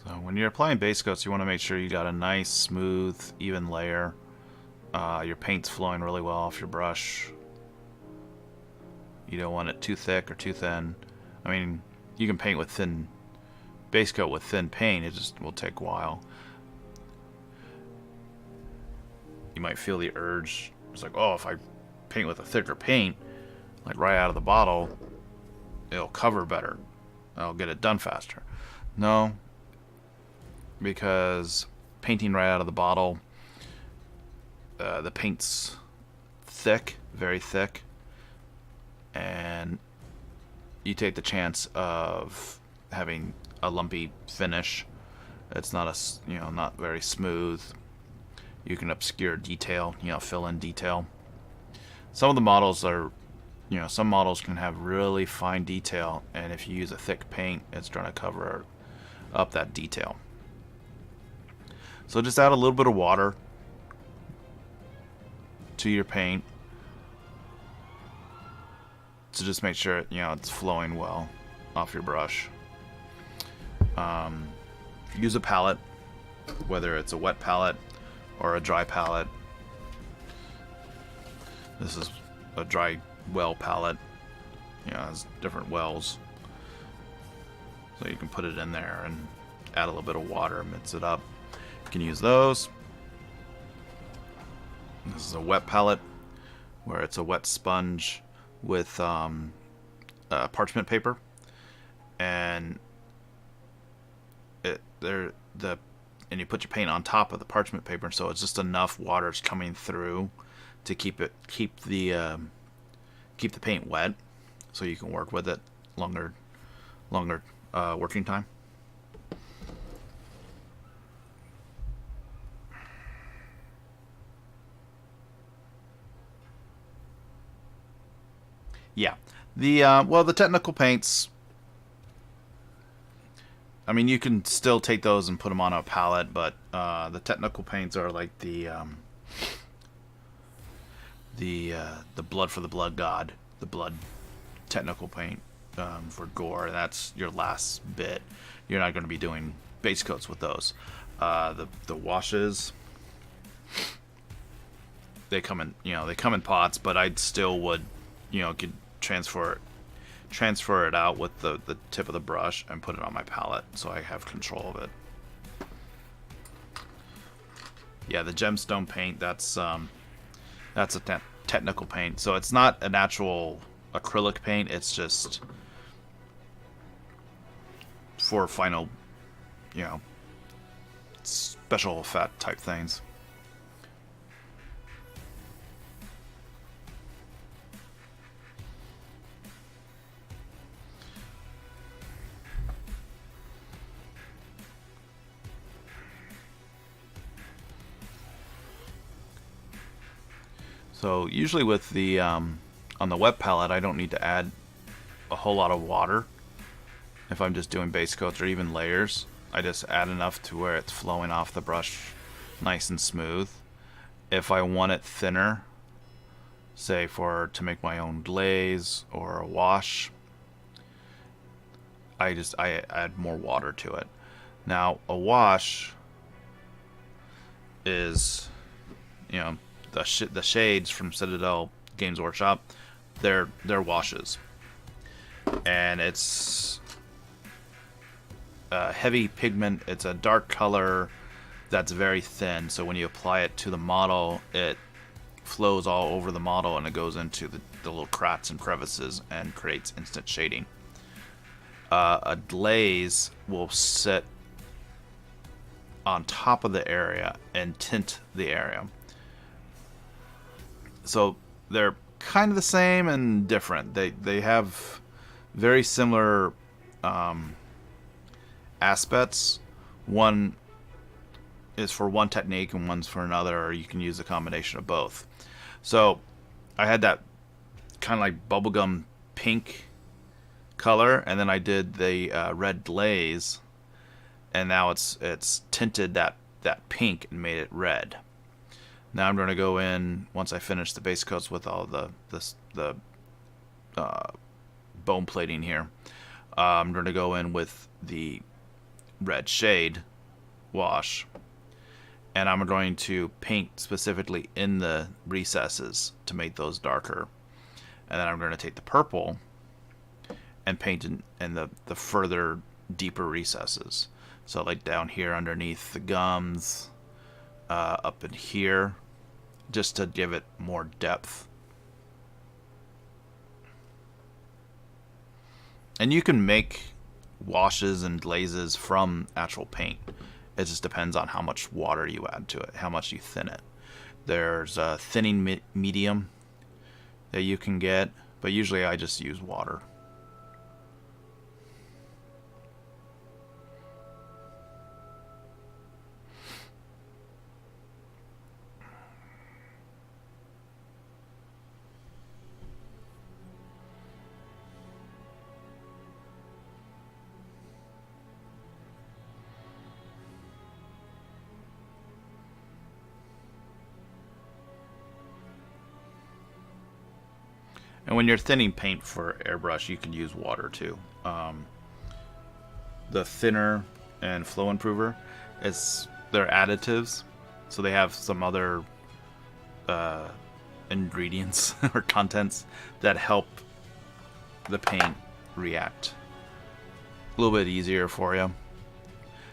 So when you're applying base coats, you want to make sure you got a nice, smooth, even layer. Your paint's flowing really well off your brush. You don't want it too thick or too thin. I mean, you can paint with thin base coat with thin paint. It just will take a while. You might feel the urge. It's like, oh, if I paint with a thicker paint, like right out of the bottle, it'll cover better. I'll get it done faster. No, because painting right out of the bottle, the paint's thick, very thick, and you take the chance of having a lumpy finish. It's not not very smooth. You can obscure detail, fill in detail. Some of the models are, some models can have really fine detail, and if you use a thick paint, it's trying to cover up that detail. So just add a little bit of water to your paint to just make sure it's flowing well off your brush. Use a palette, whether it's a wet palette or a dry palette. This is a dry well palette. It has different wells, so you can put it in there and add a little bit of water, mix it up. You can use those. This is a wet palette, where it's a wet sponge with parchment paper, and and you put your paint on top of the parchment paper, so it's just enough water's coming through to keep the paint wet, so you can work with it longer working time. Yeah, the technical paints, I mean, you can still take those and put them on a palette, but the technical paints are like the blood for the blood god, the blood technical paint for gore. That's your last bit. You're not going to be doing base coats with those. The washes, they come in pots, but I still would you know, could transfer it out with the tip of the brush and put it on my palette so I have control of it. Yeah, the gemstone paint, that's a technical paint. So it's not an actual acrylic paint, it's just for final, you know, special effect type things. So usually with the on the wet palette, I don't need to add a whole lot of water if I'm just doing base coats or even layers. I just add enough to where it's flowing off the brush nice and smooth. If I want it thinner, say to make my own glaze or a wash, I add more water to it. Now a wash is, you know, the shades from Citadel Games Workshop, they're washes, and it's a heavy pigment. It's a dark color that's very thin, so when you apply it to the model, it flows all over the model and it goes into the little cracks and crevices and creates instant shading. A glaze will sit on top of the area and tint the area. So they're kind of the same and different. They have very similar aspects. One is for one technique and one's for another, or you can use a combination of both. So I had that kind of like bubblegum pink color, and then I did the red glaze, and now it's tinted that pink and made it red. Now I'm going to go in, once I finish the base coats with all the bone plating here, I'm going to go in with the red shade wash, and I'm going to paint specifically in the recesses to make those darker. And then I'm going to take the purple and paint in the further deeper recesses. So like down here underneath the gums, up in here, just to give it more depth. And you can make washes and glazes from actual paint. It just depends on how much water you add to it, how much you thin it. There's a thinning medium that you can get, but usually I just use water. And when you're thinning paint for airbrush, you can use water too. The thinner and flow improver, they're additives, so they have some other ingredients or contents that help the paint react a little bit easier for you.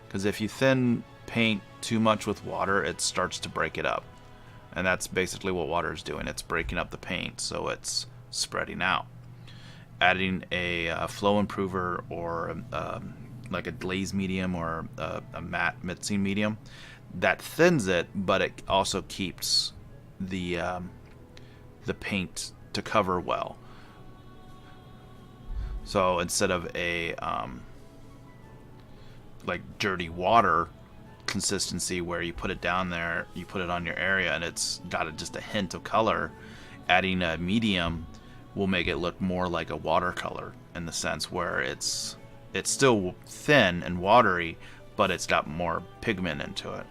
Because if you thin paint too much with water, it starts to break it up, and that's basically what water is doing. It's breaking up the paint, so it's spreading out. Adding a flow improver or like a glaze medium or a matte mixing medium, that thins it, but it also keeps the paint to cover well. So instead of a like dirty water consistency where you put it down there, you put it on your area and it's got just a hint of color, adding a medium will make it look more like a watercolor, in the sense where it's still thin and watery, but it's got more pigment into it.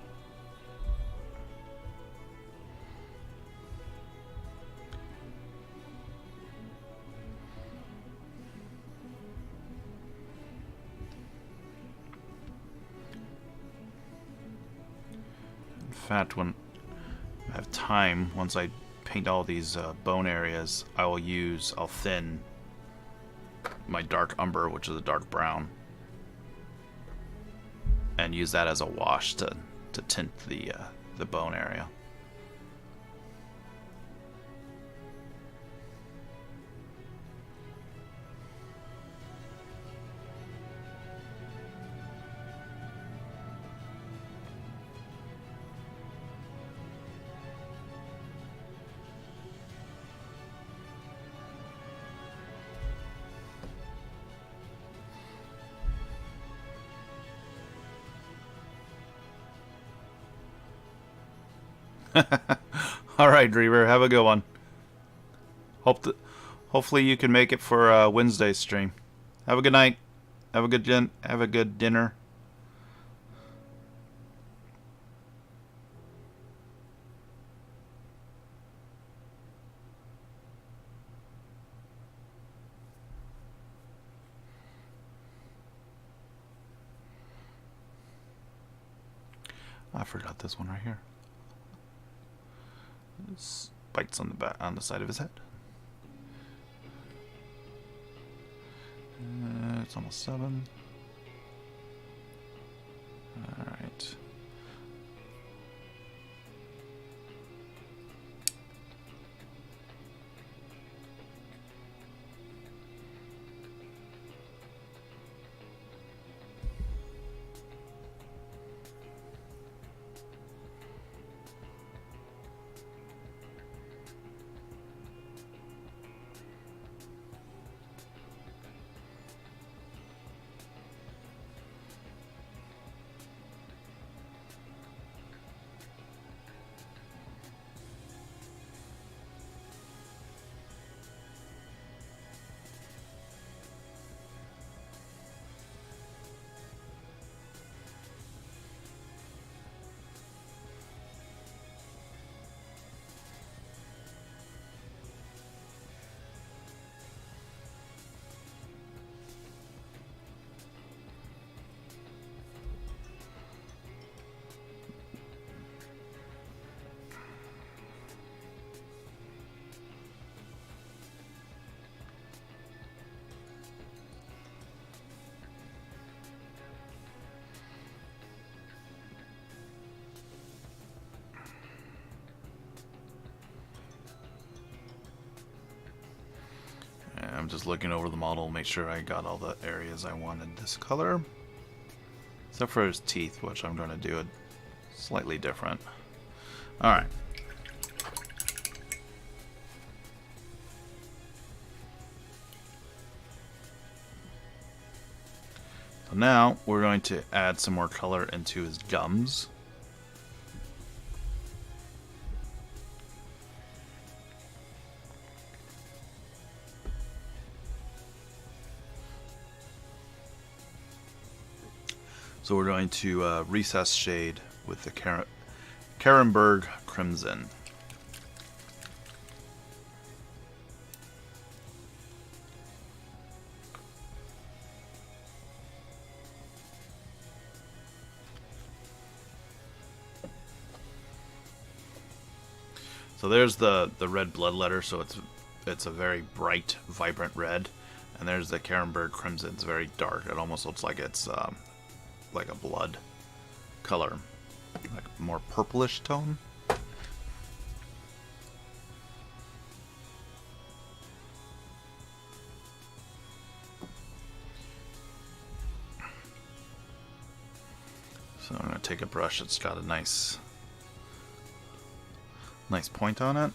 In fact, when I have time, once I paint all these bone areas, I'll thin my dark umber, which is a dark brown, and use that as a wash to tint the bone area. All right, Dreamer, have a good one. Hopefully you can make it for Wednesday's stream. Have a good night. Have a good dinner. I forgot this one right here. Bites on the side of his head. It's almost 7. All right. I'm just looking over the model, make sure I got all the areas I wanted this color. Except for his teeth, which I'm going to do it slightly different. Alright. So now we're going to add some more color into his gums. So we're going to recess shade with the Carenberg Crimson. So there's the red bloodletter, so it's a very bright, vibrant red, and there's the Carenberg Crimson. It's very dark. It almost looks like it's like a blood color, like a more purplish tone. So I'm going to take a brush that's got a nice point on it.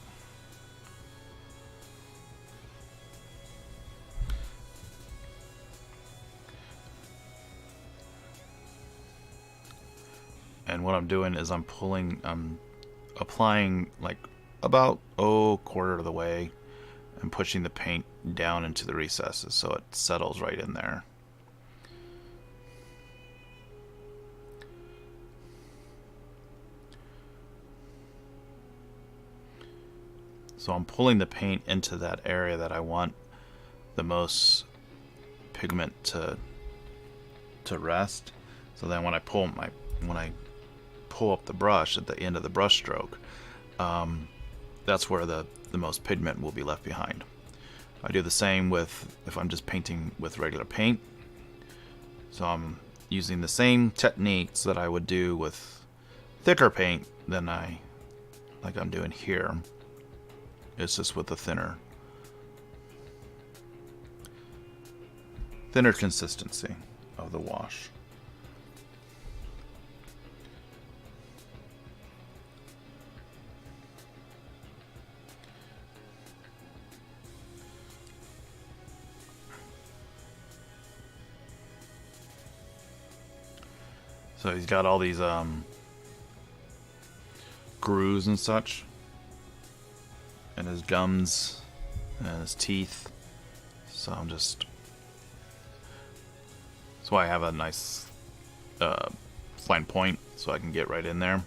And what I'm doing is I'm applying like about quarter of the way and pushing the paint down into the recesses so it settles right in there. So I'm pulling the paint into that area that I want the most pigment to rest. So then when I pull up the brush at the end of the brush stroke, that's where the most pigment will be left behind. I do the same with if I'm just painting with regular paint. So I'm using the same techniques that I would do with thicker paint than like I'm doing here. It's just with the thinner consistency of the wash. So he's got all these grooves and such, and his gums and his teeth. So that's why I have a nice fine point so I can get right in there.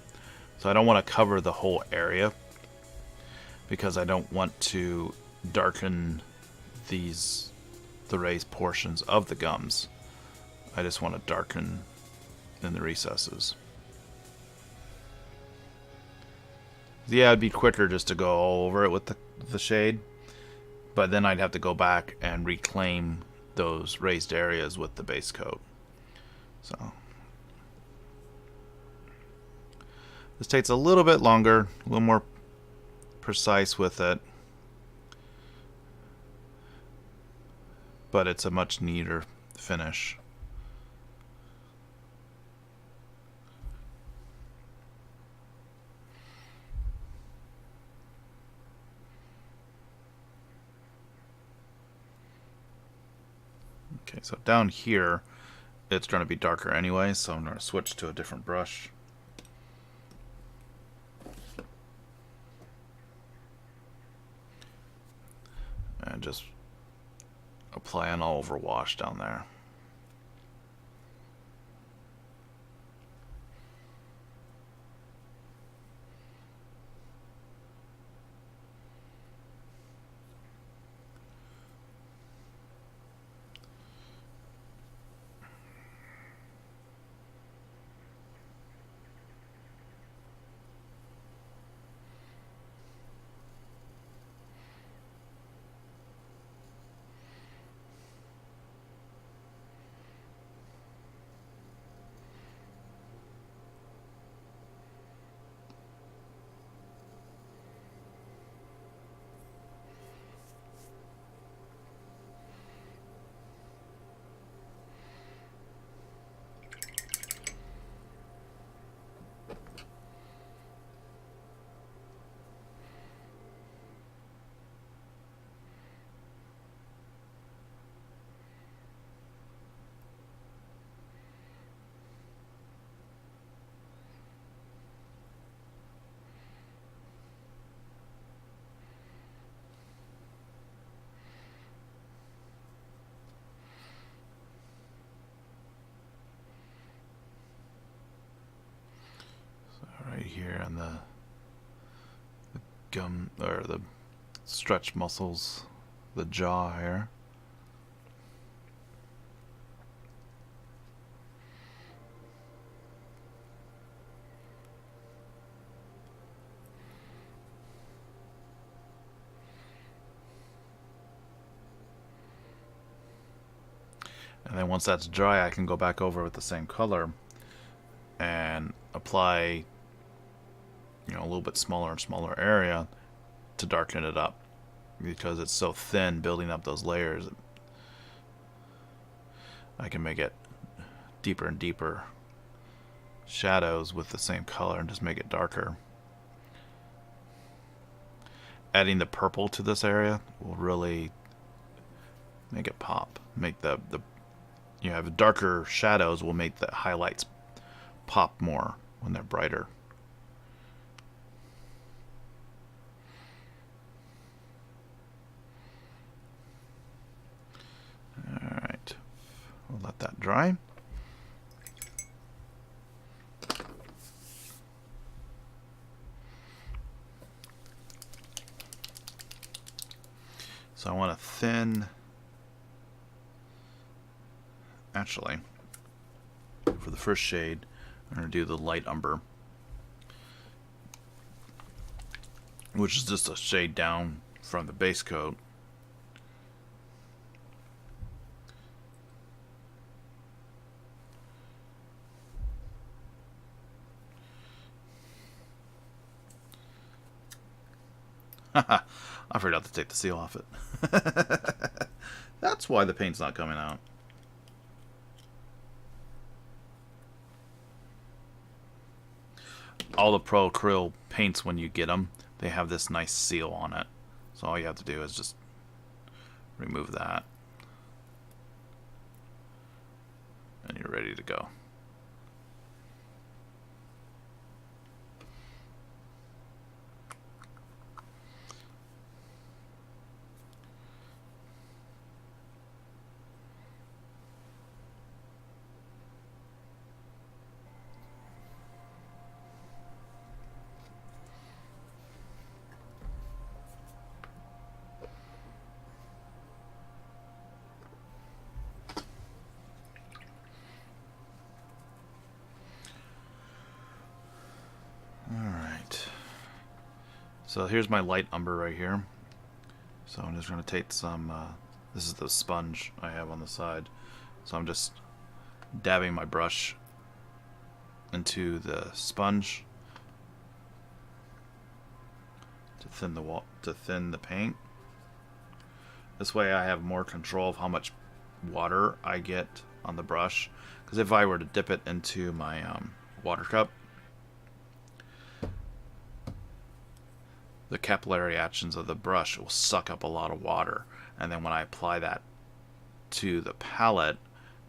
So I don't want to cover the whole area because I don't want to darken the raised portions of the gums. I just want to darken in the recesses. Yeah, it'd be quicker just to go all over it with the shade, but then I'd have to go back and reclaim those raised areas with the base coat. So this takes a little bit longer, a little more precise with it, but it's a much neater finish. Okay, so down here, it's going to be darker anyway, so I'm going to switch to a different brush. And just apply an all-over wash down there. Right here on the gum, or the stretch muscles, the jaw here. And then once that's dry, I can go back over with the same color and apply, a little bit smaller and smaller area to darken it up, because it's so thin building up those layers. I can make it deeper and deeper shadows with the same color and just make it darker. Adding the purple to this area will really make it pop. Make the have darker shadows will make the highlights pop more when they're brighter. Alright, we'll let that dry. So I want a thin, actually, for the first shade, I'm going to do the light umber. which is just a shade down from the base coat. I forgot to take the seal off it. That's why the paint's not coming out. All the Pro Acrylic paints, when you get them, they have this nice seal on it. So all you have to do is just remove that. And you're ready to go. So here's my light umber right here. So I'm just going to take some, this is the sponge I have on the side. So I'm just dabbing my brush into the sponge to thin the paint. This way I have more control of how much water I get on the brush. Because if I were to dip it into my water cup, the capillary actions of the brush will suck up a lot of water, and then when I apply that to the palette,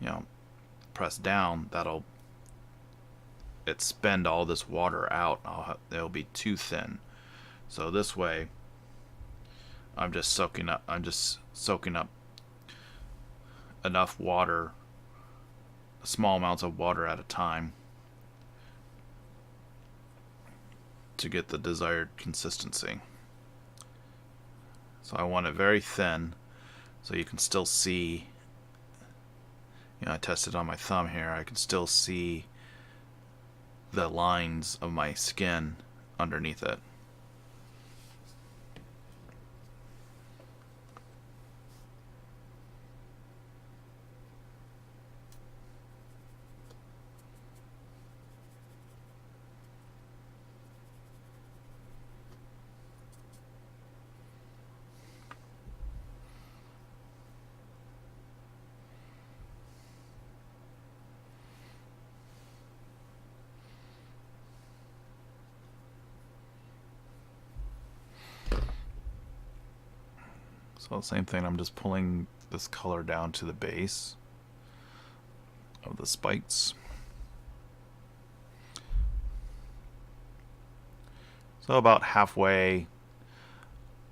you know, press down, that'll spend all this water out. It'll be too thin. So this way, I'm just soaking up enough water, small amounts of water at a time, to get the desired consistency. So I want it very thin so you can still see, you know, I tested on my thumb here, I can still see the lines of my skin underneath it. So same thing, I'm just pulling this color down to the base of the spikes. So about halfway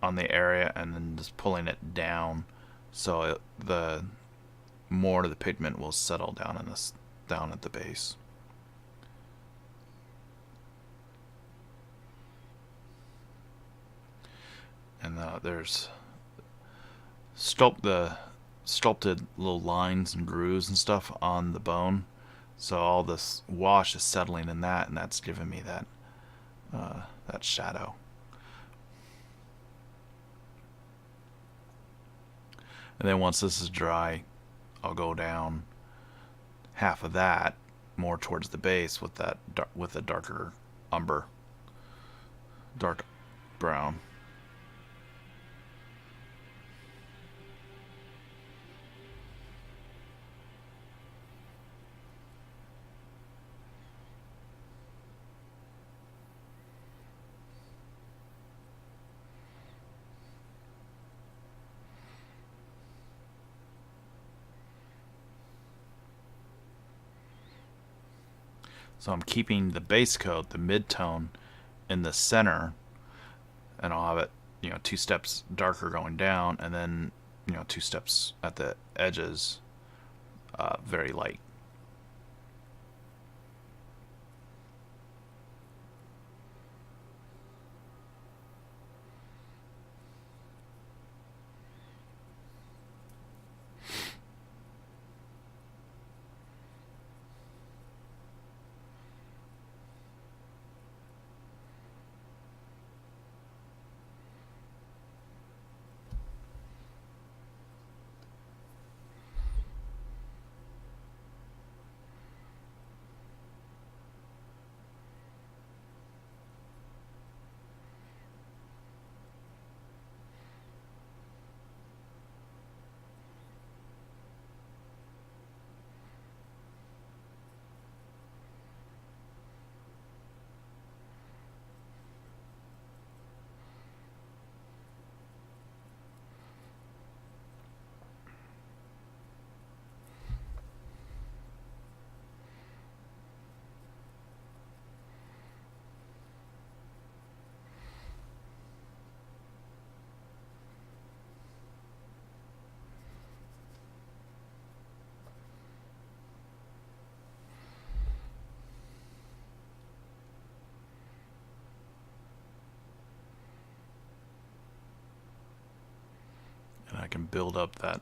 on the area, and then just pulling it down so the more of the pigment will settle down in this, down at the base. And there's sculpted little lines and grooves and stuff on the bone, so all this wash is settling in that, and that's giving me that that shadow. And then once this is dry, I'll go down half of that more towards the base with that with a darker umber, dark brown. So I'm keeping the base coat, the mid-tone, in the center, and I'll have it, you know, 2 steps darker going down, and then, you know, 2 steps at the edges, very light. And I can build up that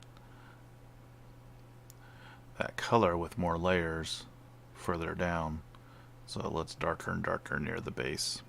color with more layers further down, so it looks darker and darker near the base.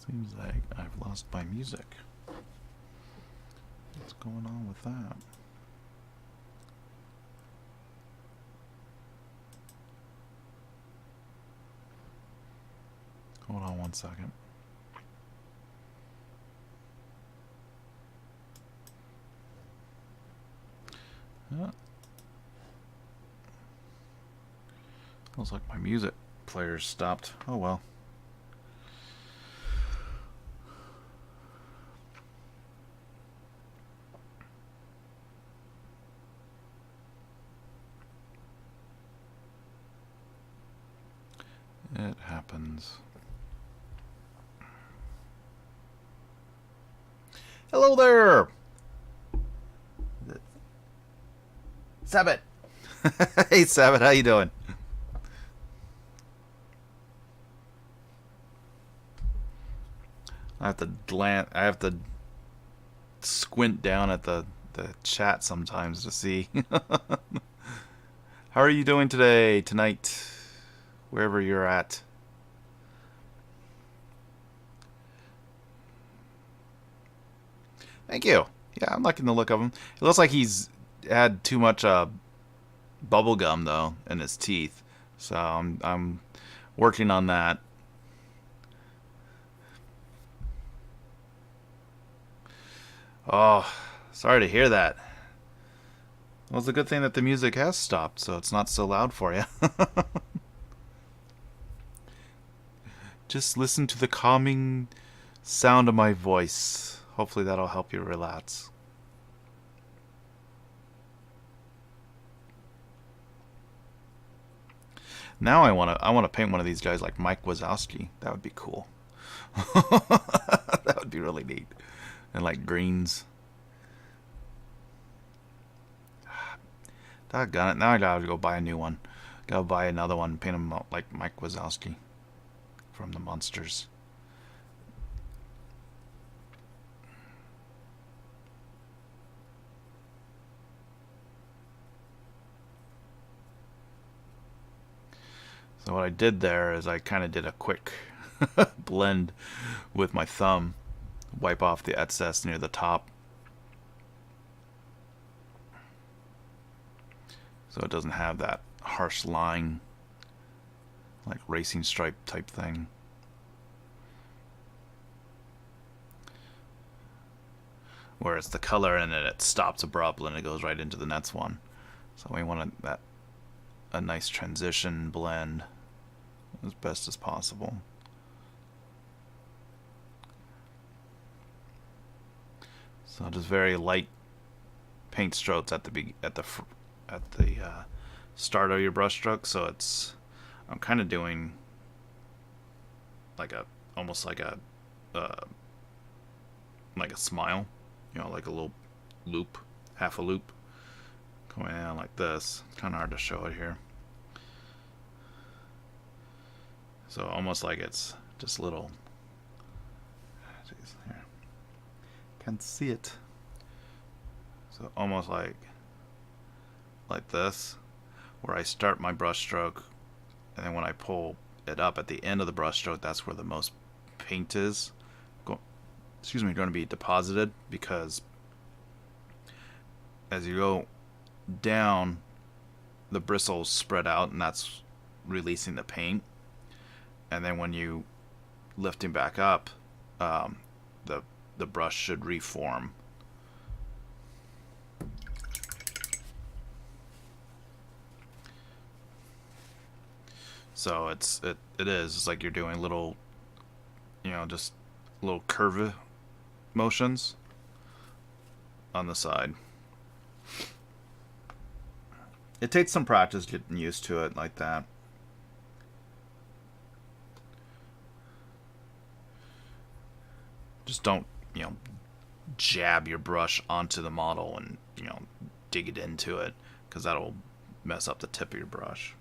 Seems like I've lost my music. What's going on with that? Hold on one second. Looks like my music player's stopped. Oh well. It happens. Hello there! Sabbath! Hey Sabbath, how you doing? I have to squint down at the chat sometimes to see. How are you doing today, tonight, wherever you're at? Thank you. Yeah, I'm liking the look of him. It looks like he's had too much bubble gum though in his teeth, so I'm working on that. Oh, sorry to hear that. Well, it's a good thing that the music has stopped, so it's not so loud for you. Just listen to the calming sound of my voice. Hopefully that'll help you relax. Now I wanna paint one of these guys like Mike Wazowski. That would be cool. That would be really neat. And like greens. Doggone it. Now I gotta go buy a new one. Gotta buy another one and paint him like Mike Wazowski from the Monsters. So what I did there is I kind of did a quick blend with my thumb. Wipe off the excess near the top. So it doesn't have that harsh line, like racing stripe type thing. Whereas the color in it stops abruptly and it goes right into the next one. So we want a nice transition blend as best as possible. So just very light paint strokes at the start of your brush stroke. So I'm kind of doing like almost like a smile, you know, like a little loop, half a loop going down like this. It's kind of hard to show it here. So almost like it's just little. Jeez, here. Can't see it. So almost like this, where I start my brush stroke, and then when I pull it up at the end of the brush stroke, that's where the most paint is going to be deposited, because as you go down, the bristles spread out, and that's releasing the paint. And then when you lifting back up, um, the brush should reform. So it is. It's like you're doing little, just little curve motions on the side. It takes some practice getting used to it like that. Just don't, jab your brush onto the model and, dig it into it, because that'll mess up the tip of your brush.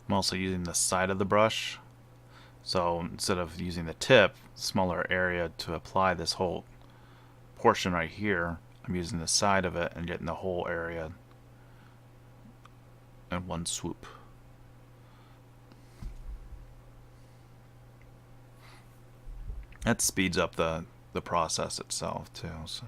I'm also using the side of the brush, so instead of using the tip, smaller area to apply this whole portion right here, I'm using the side of it and getting the whole area in one swoop. That speeds up the process itself too. So.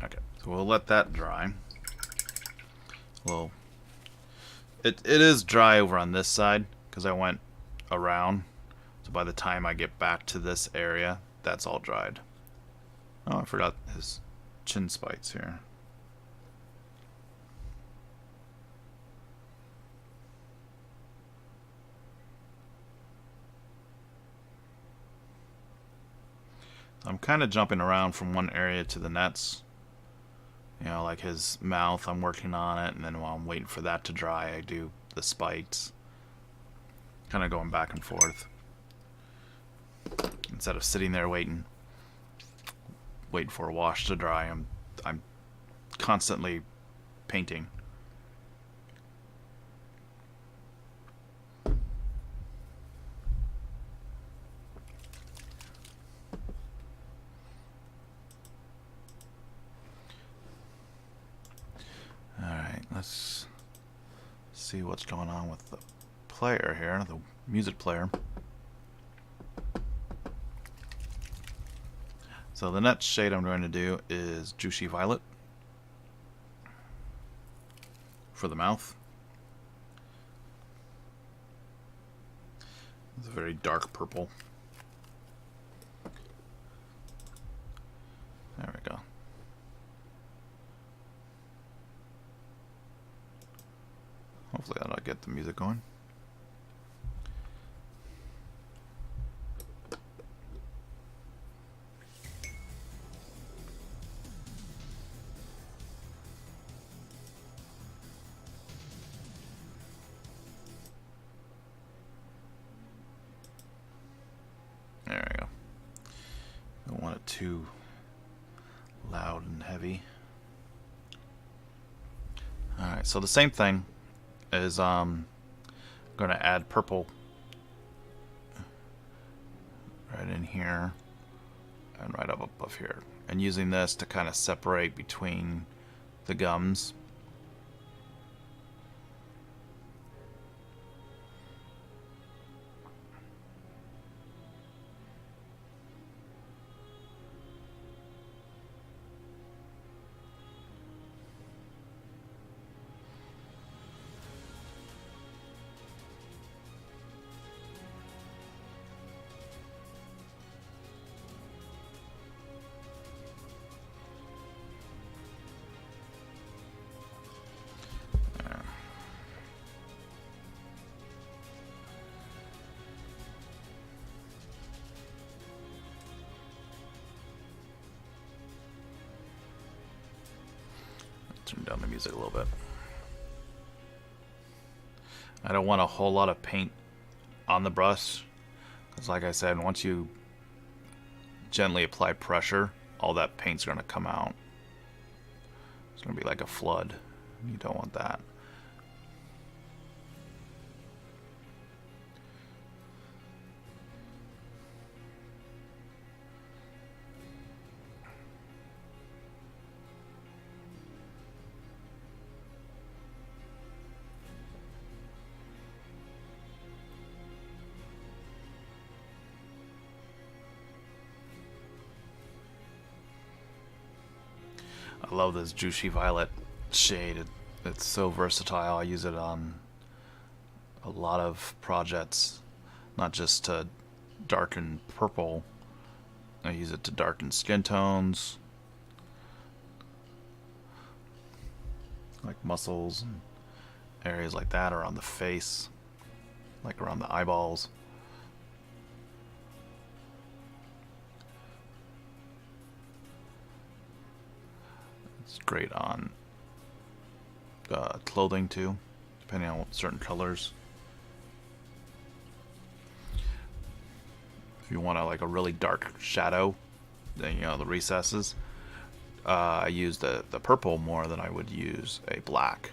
Okay, so we'll let that dry. Well, it is dry over on this side because I went around. So by the time I get back to this area, that's all dried. Oh, I forgot his chin spikes here. I'm kind of jumping around from one area to the next. Like his mouth, I'm working on it, and then while I'm waiting for that to dry, I do the spikes. Kind of going back and forth. Instead of sitting there waiting for a wash to dry, I'm constantly painting. Alright, let's see what's going on with the player here, the music player. So the next shade I'm going to do is Juicy Violet for the mouth. It's a very dark purple. There we go. Hopefully that'll get the music going. There we go. Don't want it too loud and heavy. Alright, so the same thing is going to add purple right in here and right up above here. And using this to kind of separate between the gums. Turn down the music a little bit. I don't want a whole lot of paint on the brush, because like I said, once you gently apply pressure, all that paint's going to come out. It's going to be like a flood. You don't want that. I love this juicy violet shade. It's so versatile. I use it on a lot of projects, not just to darken purple. I use it to darken skin tones, like muscles and areas like that around the face, like around the eyeballs. It's great on clothing too, depending on certain colors. If you want like a really dark shadow, then the recesses, I use the purple more than I would use a black.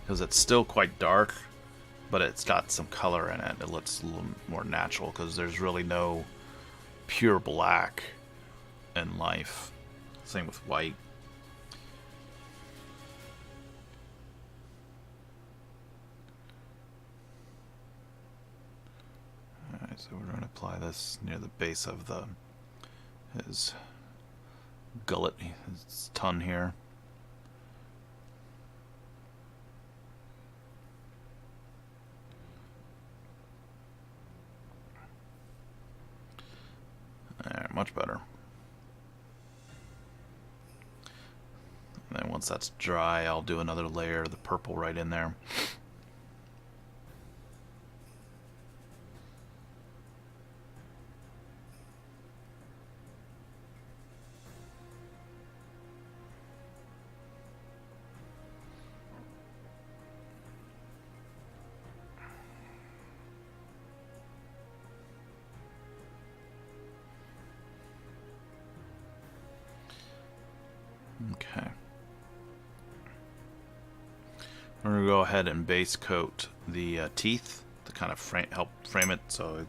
Because it's still quite dark, but it's got some color in it. It looks a little more natural because there's really no pure black in life. Same with white. Alright, so we're going to apply this near the base of his gullet, his tongue here. Alright, much better. And then once that's dry, I'll do another layer of the purple right in there. Okay. I'm going to go ahead and base coat the teeth to kind of help frame it so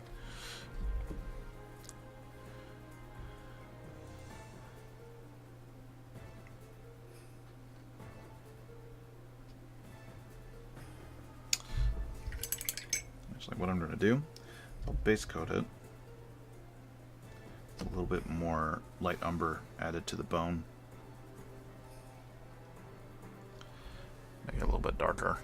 actually what I'm going to do, I'll base coat it. A little bit more light umber added to the bone. Make it a little bit darker.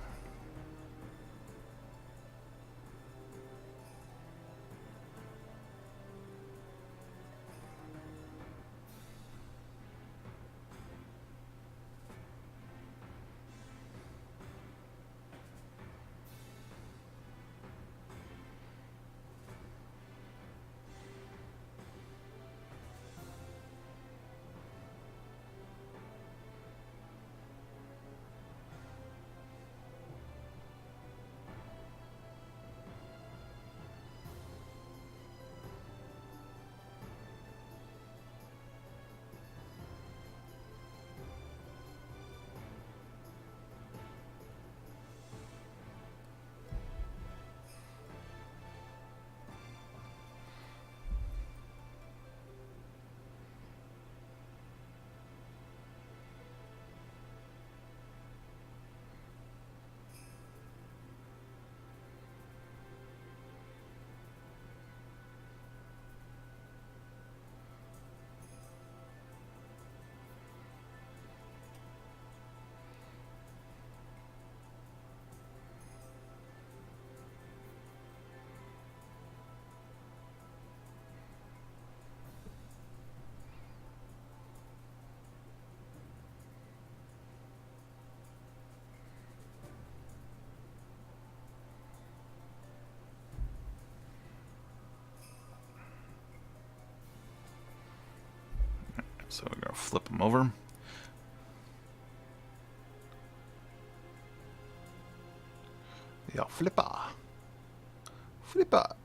So we're going to flip them over. Yeah, flipper. Flipper.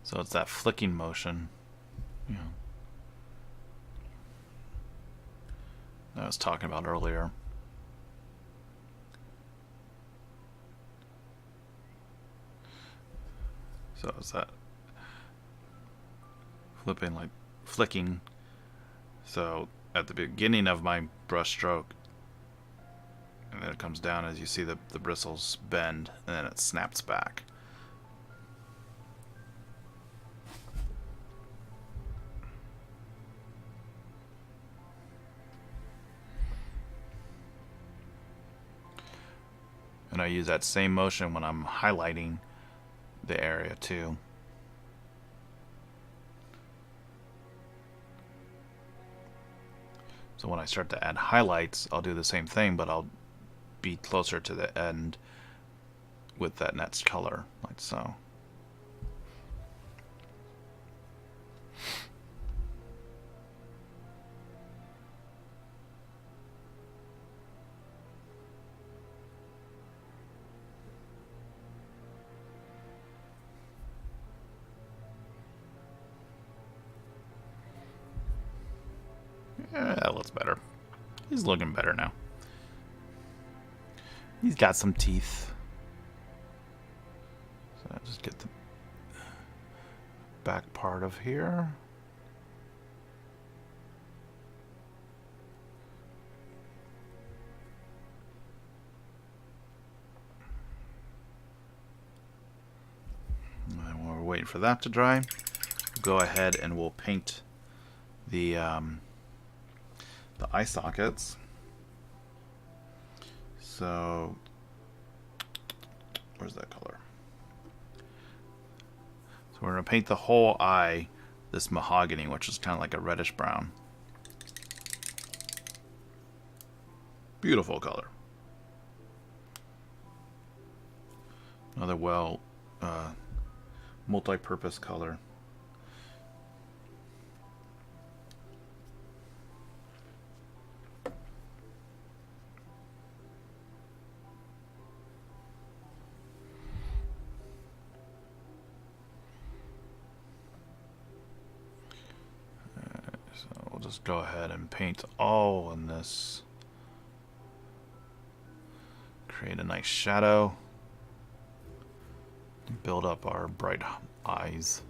So it's that flicking motion. Yeah. I was talking about earlier. So it's that flipping, like flicking. So at the beginning of my brush stroke, and then it comes down as you see the bristles bend, and then it snaps back. And I use that same motion when I'm highlighting the area too. So when I start to add highlights, I'll do the same thing, but I'll be closer to the end with that next color, like so. Yeah, that looks better. He's looking better now. He's got some teeth. So I'll just get the back part of here. And while we're waiting for that to dry, we'll go ahead and we'll paint the eye sockets. So where's that color? So we're going to paint the whole eye this mahogany, which is kind of like a reddish brown. Beautiful color. Another multi-purpose color. So we'll just go ahead and paint all in this. Create a nice shadow. Build up our bright eyes.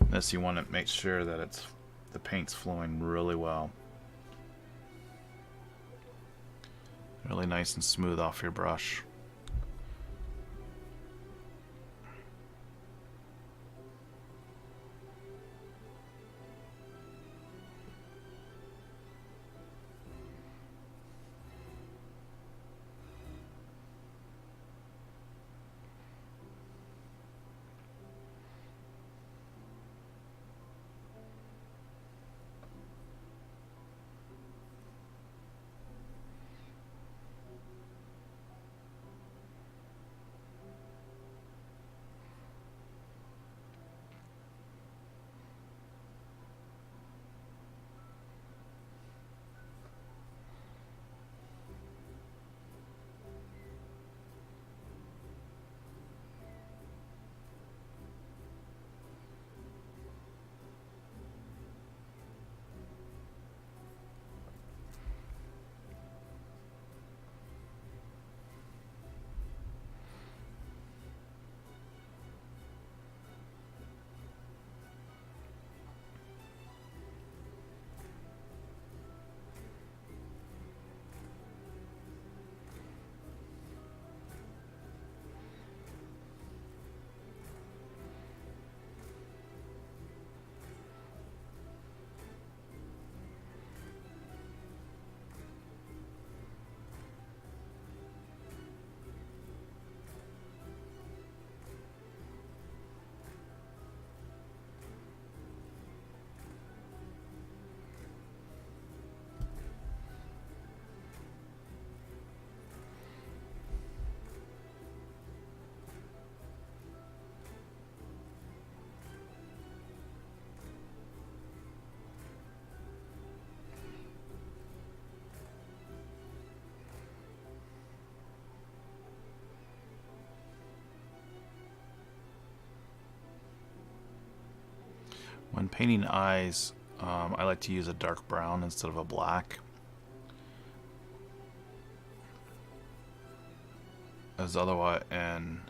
This you want to make sure that the paint's flowing really well. Really nice and smooth off your brush. When painting eyes, I like to use a dark brown instead of a black. As otherwise, and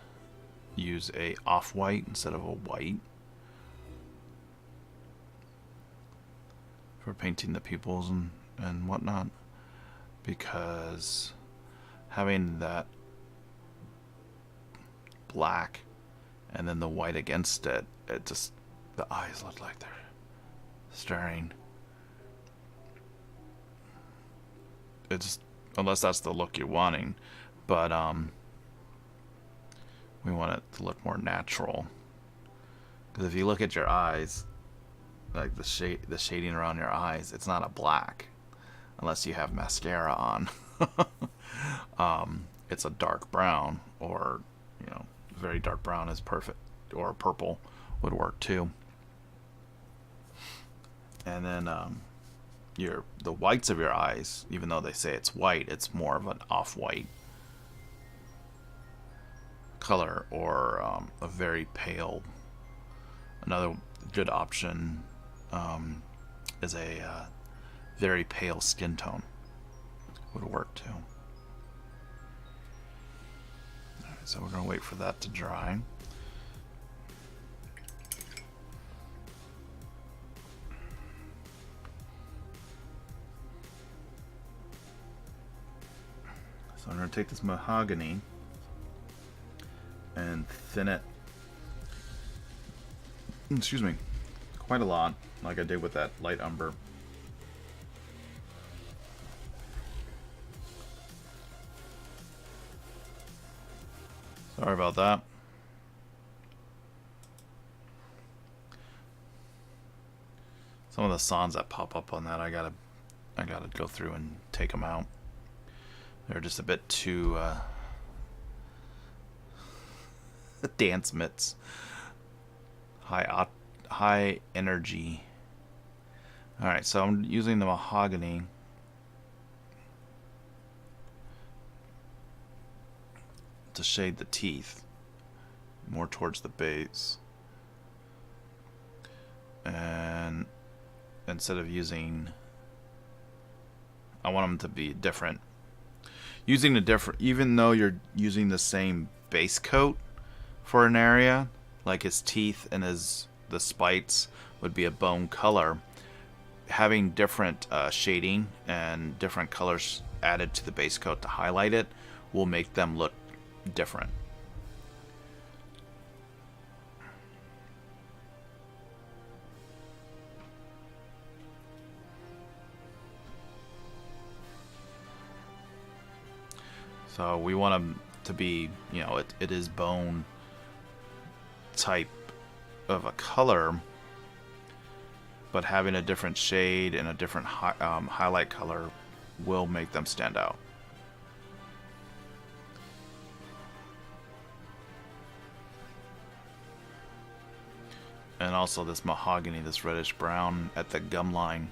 use a off-white instead of a white for painting the pupils and whatnot, because having that black and then the white against it, it just, the eyes look like they're staring. It just, unless that's the look you're wanting, but we want it to look more natural. Because if you look at your eyes, like the shading around your eyes, it's not a black, unless you have mascara on. It's a dark brown, or very dark brown is perfect, or purple would work too. And then the whites of your eyes, even though they say it's white, it's more of an off-white color, or a very pale. Another good option is a very pale skin tone would work too. Alright, so we're going to wait for that to dry. So I'm going to take this mahogany and thin it, excuse me, quite a lot, like I did with that light umber. Sorry about that. Some of the songs that pop up on that, I gotta go through and take them out. They're just a bit too dance mitts, high energy. All right, so I'm using the mahogany to shade the teeth more towards the base, and instead of using, I want them to be different. Using a different, even though you're using the same base coat for an area, like his teeth and the spites would be a bone color, having different shading and different colors added to the base coat to highlight it will make them look different. So we want them to be, it is bone type of a color, but having a different shade and a different highlight color will make them stand out. And also this mahogany, this reddish brown at the gum line,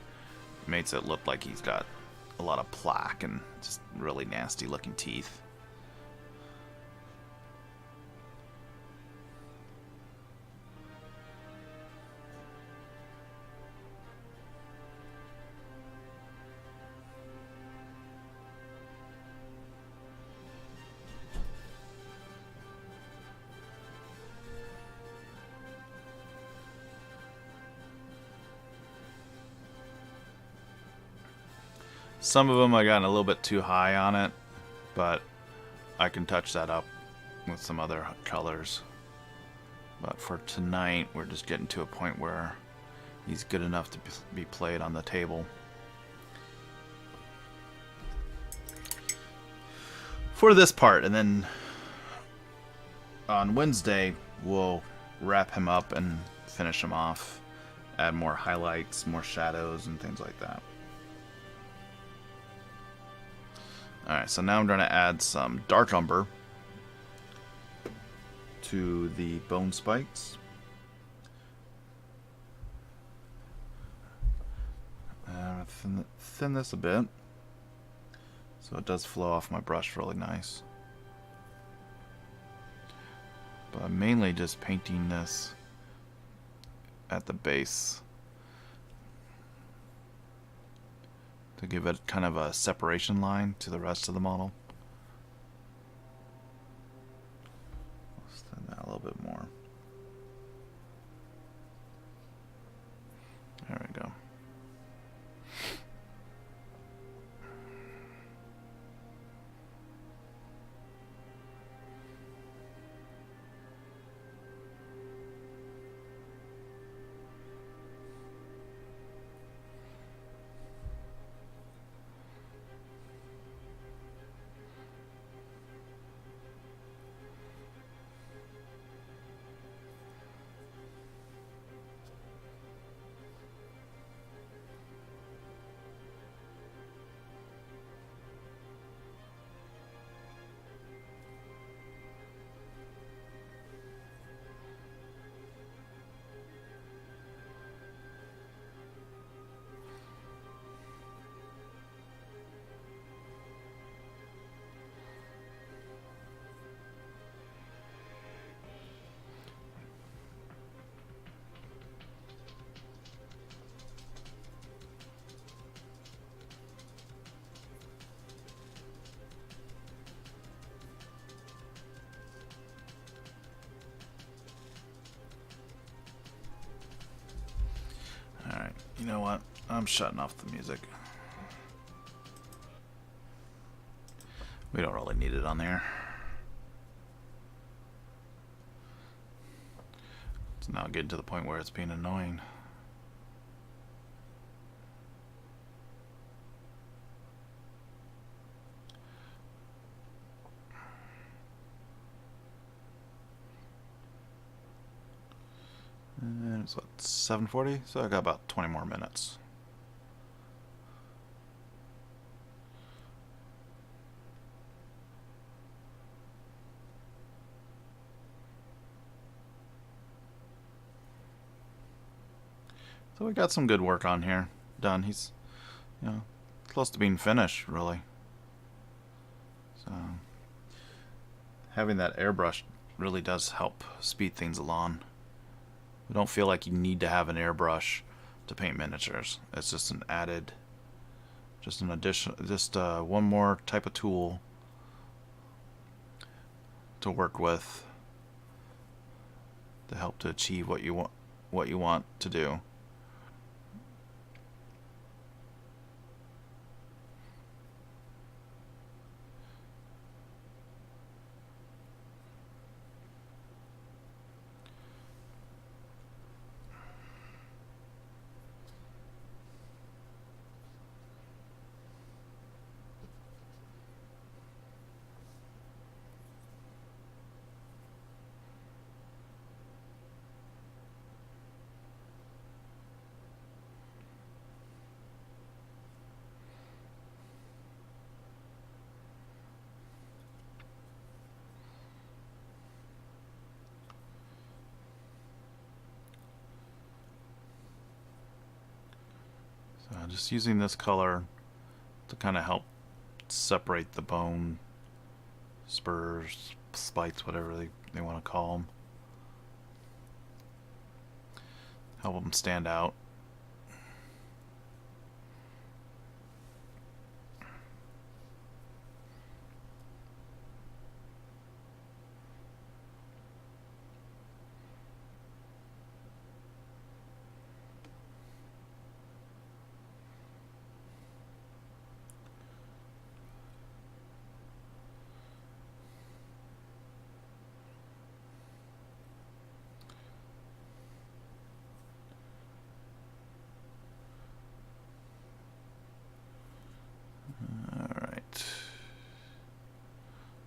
makes it look like he's got a lot of plaque and just really nasty looking teeth. Some of them I got a little bit too high on it, but I can touch that up with some other colors. But for tonight, we're just getting to a point where he's good enough to be played on the table. For this part, and then on Wednesday, we'll wrap him up and finish him off. Add more highlights, more shadows, and things like that. Alright, so now I'm going to add some dark umber to the bone spikes. And thin this a bit so it does flow off my brush really nice. But I'm mainly just painting this at the base to give it kind of a separation line to the rest of the model. Extend that a little bit more. There we go. Alright, you know what? I'm shutting off the music. We don't really need it on there. It's now getting to the point where it's being annoying. And it's what, 7:40? So I got about 20 more minutes. So we got some good work on here done. He's, you know, close to being finished, really. So having that airbrush really does help speed things along. We don't feel like you need to have an airbrush to paint miniatures. It's just an added, just an addition, just one more type of tool to work with to help to achieve what you want to do. So just using this color to kind of help separate the bone spurs, spikes, whatever they want to call them. Help them stand out.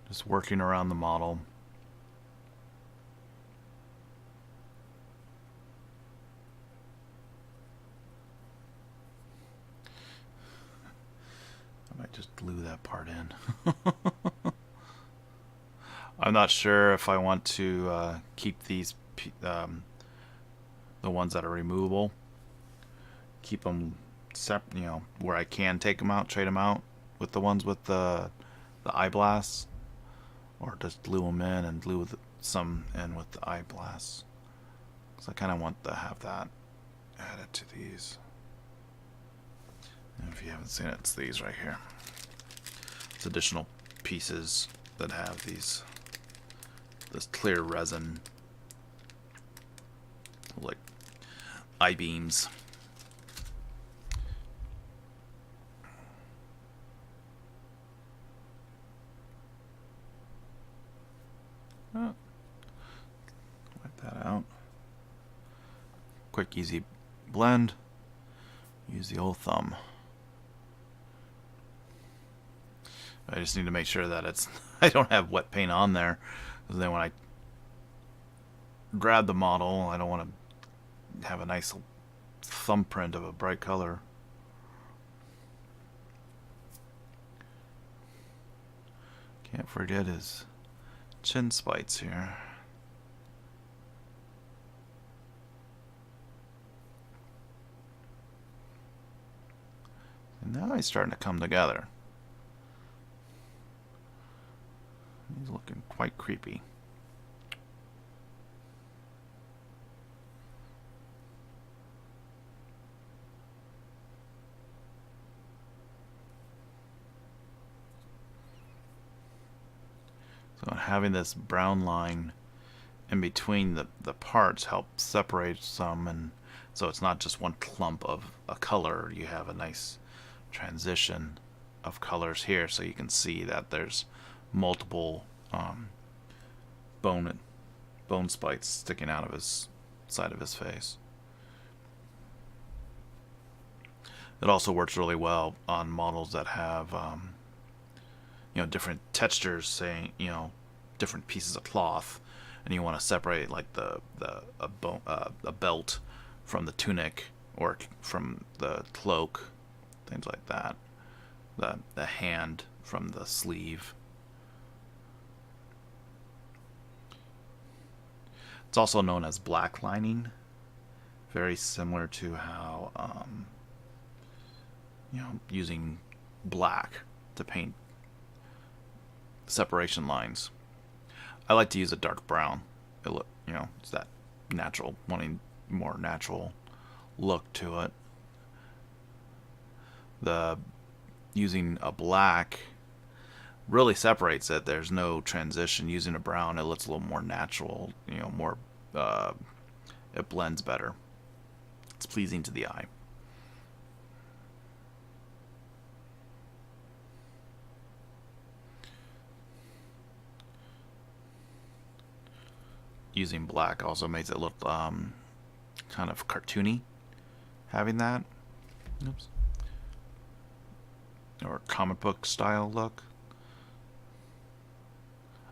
Just working around the model. I might just glue that part in. I'm not sure if I want to keep these, the ones that are removable, keep them separate, you know, where I can take them out, trade them out with the ones with the eye blasts. Or just glue them in and glue some in with the eye blasts. Because I kind of want to have that added to these. And if you haven't seen it, it's these right here. It's additional pieces that have this clear resin, like I-beams. Oh, wipe that out. Quick, easy blend. Use the old thumb. I just need to make sure that I don't have wet paint on there, because then when I grab the model, I don't want to have a nice thumbprint of a bright color. Can't forget his chin spikes here. And now he's starting to come together. He's looking quite creepy. So having this brown line in between the parts helps separate some, and so it's not just one clump of a color. You have a nice transition of colors here, so you can see that there's multiple bone spikes sticking out of his side of his face. It also works really well on models that have different textures, saying different pieces of cloth, and you want to separate like a belt from the tunic or from the cloak, things like that. The hand from the sleeve. It's also known as black lining, very similar to how using black to paint separation lines. I like to use a dark brown. It's that natural, wanting more natural look to it. Using a black really separates it. There's no transition. Using a brown, it looks a little more natural. More. It blends better. It's pleasing to the eye. Using black also makes it look kind of cartoony, having that. Oops. Or comic book style look.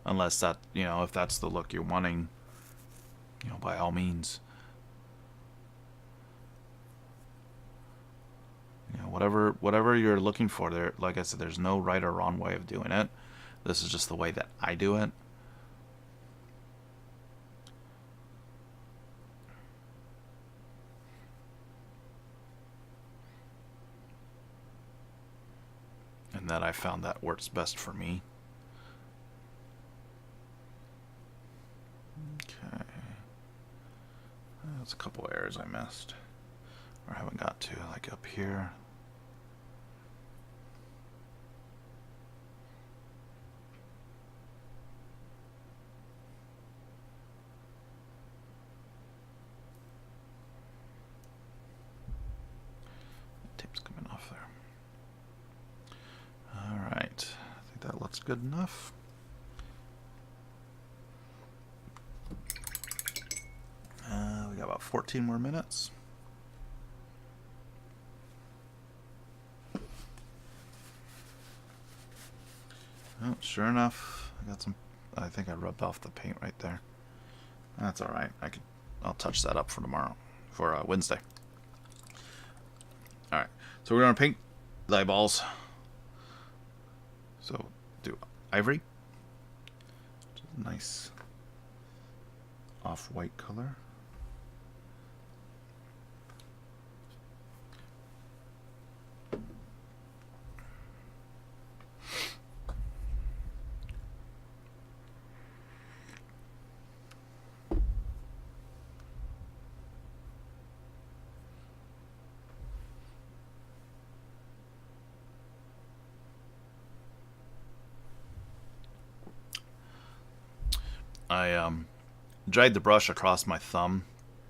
Unless that, if that's the look you're wanting, by all means. Whatever you're looking for there, like I said, there's no right or wrong way of doing it. This is just the way that I do it. And that I found that works best for me. Okay. There's a couple errors I missed, or haven't got to, like up here. Tape's coming off there. All right, I think that looks good enough. We got about 14 more minutes. Oh, sure enough, I got some. I think I rubbed off the paint right there. That's all right. I'll touch that up for tomorrow, for Wednesday. All right. So we're gonna paint the eyeballs. So do ivory. Nice off-white color. I dried the brush across my thumb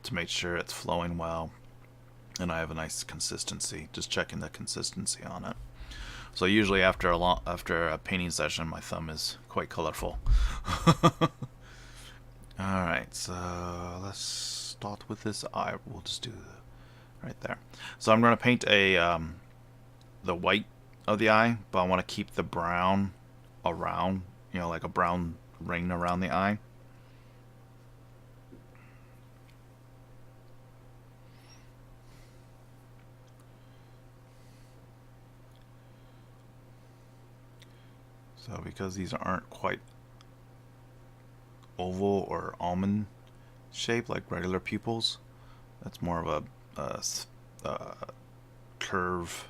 to make sure it's flowing well and I have a nice consistency. Just checking the consistency on it. So usually after a painting session, my thumb is quite colorful. All right, so let's start with this eye. We'll just do right there. So I'm going to paint the white of the eye, but I want to keep the brown around, like a brown ring around the eye. So because these aren't quite oval or almond shape like regular pupils, that's more of a curve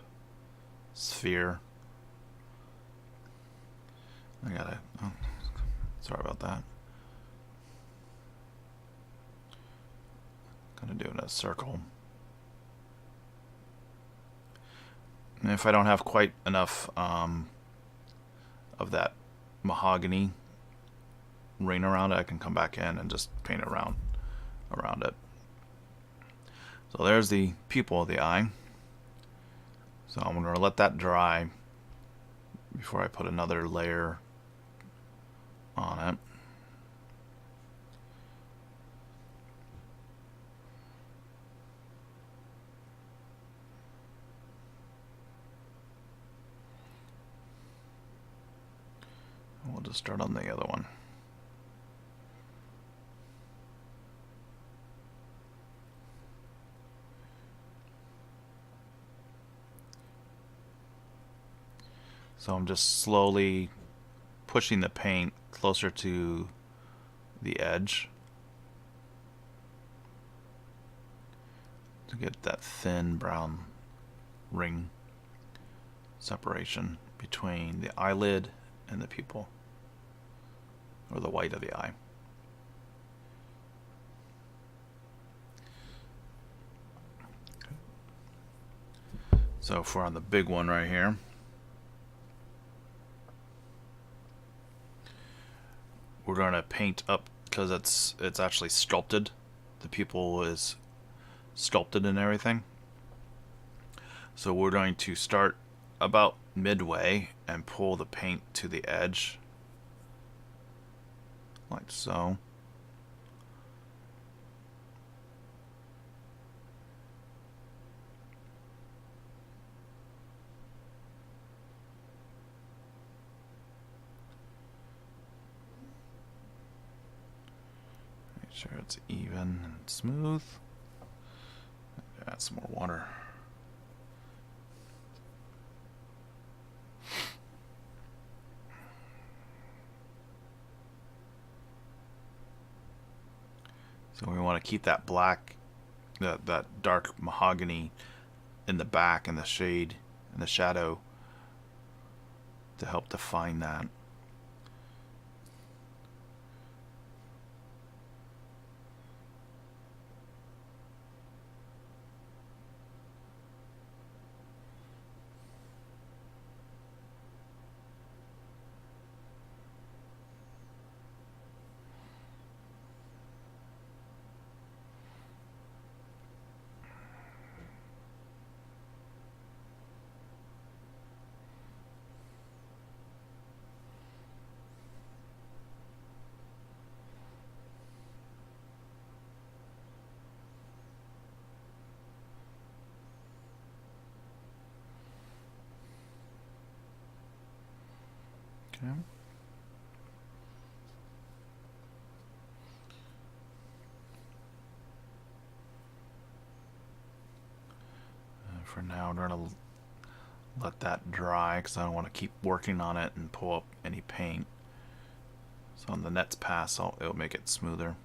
sphere. Oh, sorry about that. Gonna do it in a circle. And if I don't have quite enough of that mahogany ring around it, I can come back in and just paint around it. So there's the pupil of the eye. So I'm going to let that dry before I put another layer on it. We'll just start on the other one. So I'm just slowly pushing the paint closer to the edge to get that thin brown ring separation between the eyelid and the pupil, or the white of the eye. So for on the big one right here, we're going to paint up because it's actually sculpted. The pupil is sculpted and everything. So we're going to start about midway and pull the paint to the edge, like so. Make sure it's even and smooth. Add some more water. So we want to keep that black, that dark mahogany in the back and the shade and the shadow to help define that. Okay. For now, I'm going to let that dry because I don't want to keep working on it and pull up any paint. So on the next pass, it'll make it smoother.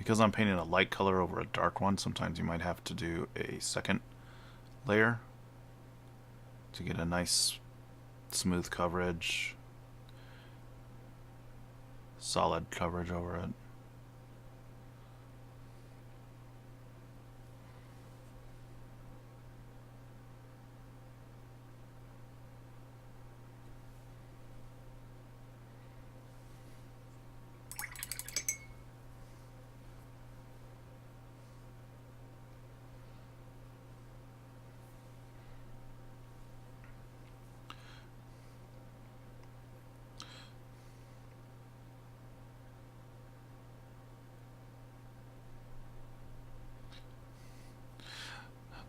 because I'm painting a light color over a dark one, sometimes you might have to do a second layer to get a nice smooth coverage, solid coverage over it.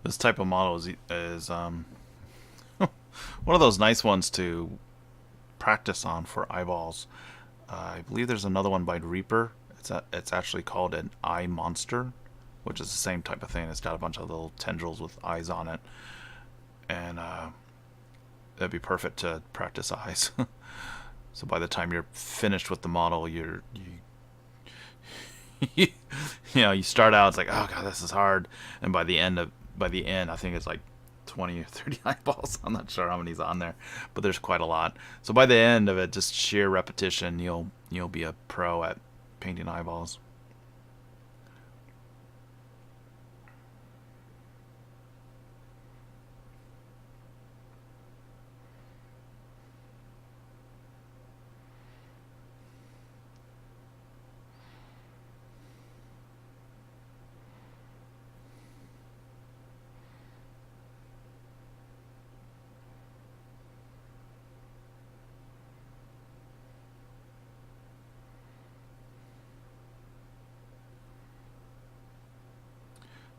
This type of model is one of those nice ones to practice on for eyeballs. I believe there's another one by Reaper. It's actually called an eye monster, which is the same type of thing. It's got a bunch of little tendrils with eyes on it, and that'd be perfect to practice eyes. So by the time you're finished with the model, you you start out, it's like, oh god, this is hard, and by the end, I think it's like 20 or 30 eyeballs. I'm not sure how many's on there, but there's quite a lot. So by the end of it, just sheer repetition, you'll be a pro at painting eyeballs.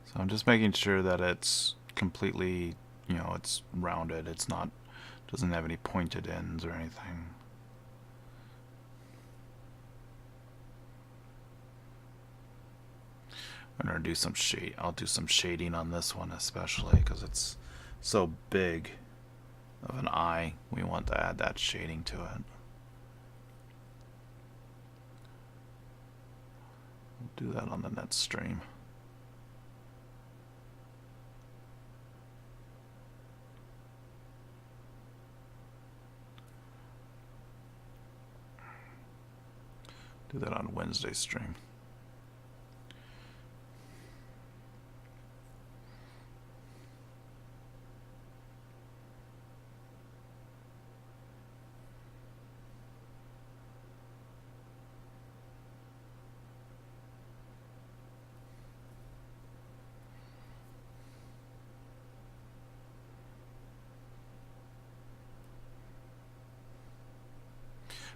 So I'm just making sure that it's completely, it's rounded. It's not, doesn't have any pointed ends or anything. I'm gonna do some shade. I'll do some shading on this one especially because it's so big of an eye. We want to add that shading to it. We'll do that on the next stream. Do that on Wednesday's stream.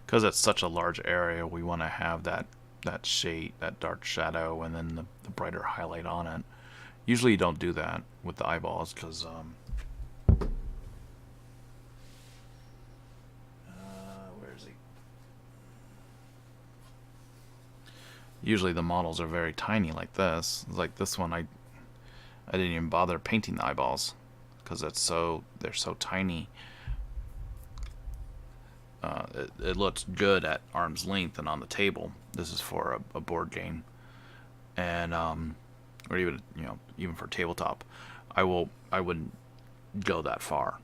Because it's such a large area, we want to have that shade, that dark shadow, and then the brighter highlight on it. Usually you don't do that with the eyeballs because where is he? Usually the models are very tiny like this. Like this one, I didn't even bother painting the eyeballs because they're so tiny. It looks good at arm's length and on the table. This is for a board game, and or even even for tabletop. I wouldn't go that far.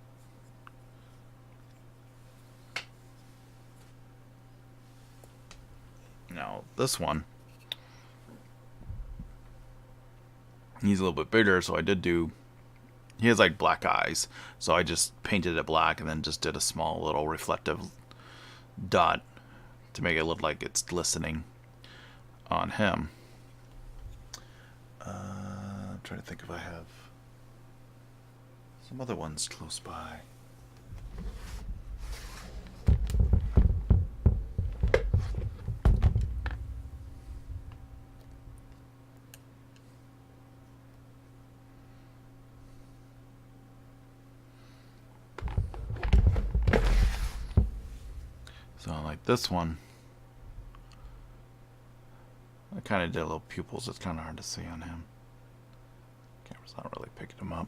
Now this one, he's a little bit bigger, so I did do. He has like black eyes, so I just painted it black and then just did a small little reflective dot to make it look like it's glistening on him. I'm trying to think if I have some other ones close by. So like this one, I kind of did little pupils. It's kind of hard to see on him. Camera's not really picking them up.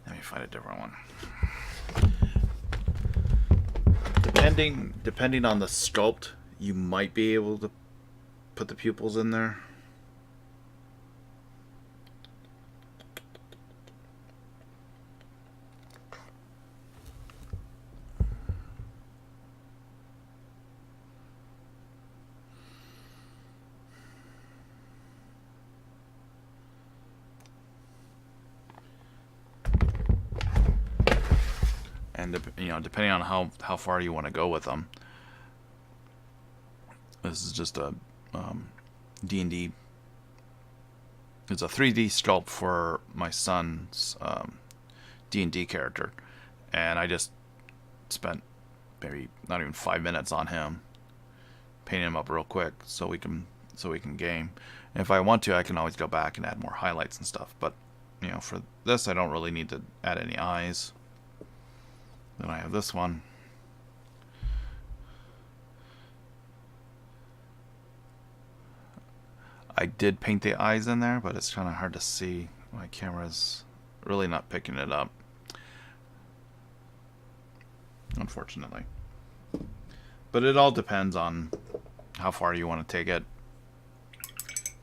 Let me find a different one. Depending on the sculpt, you might be able to put the pupils in there. you know, depending on how far you want to go with them. This is just a D&D. It's a 3D sculpt for my son's D&D character, and I just spent maybe not even 5 minutes on him, painting him up real quick so we can game. And if I want to, I can always go back and add more highlights and stuff. But you know, for this, I don't really need to add any eyes. Then I have this one. I did paint the eyes in there, but it's kind of hard to see. My camera's really not picking it up, unfortunately. But it all depends on how far you want to take it,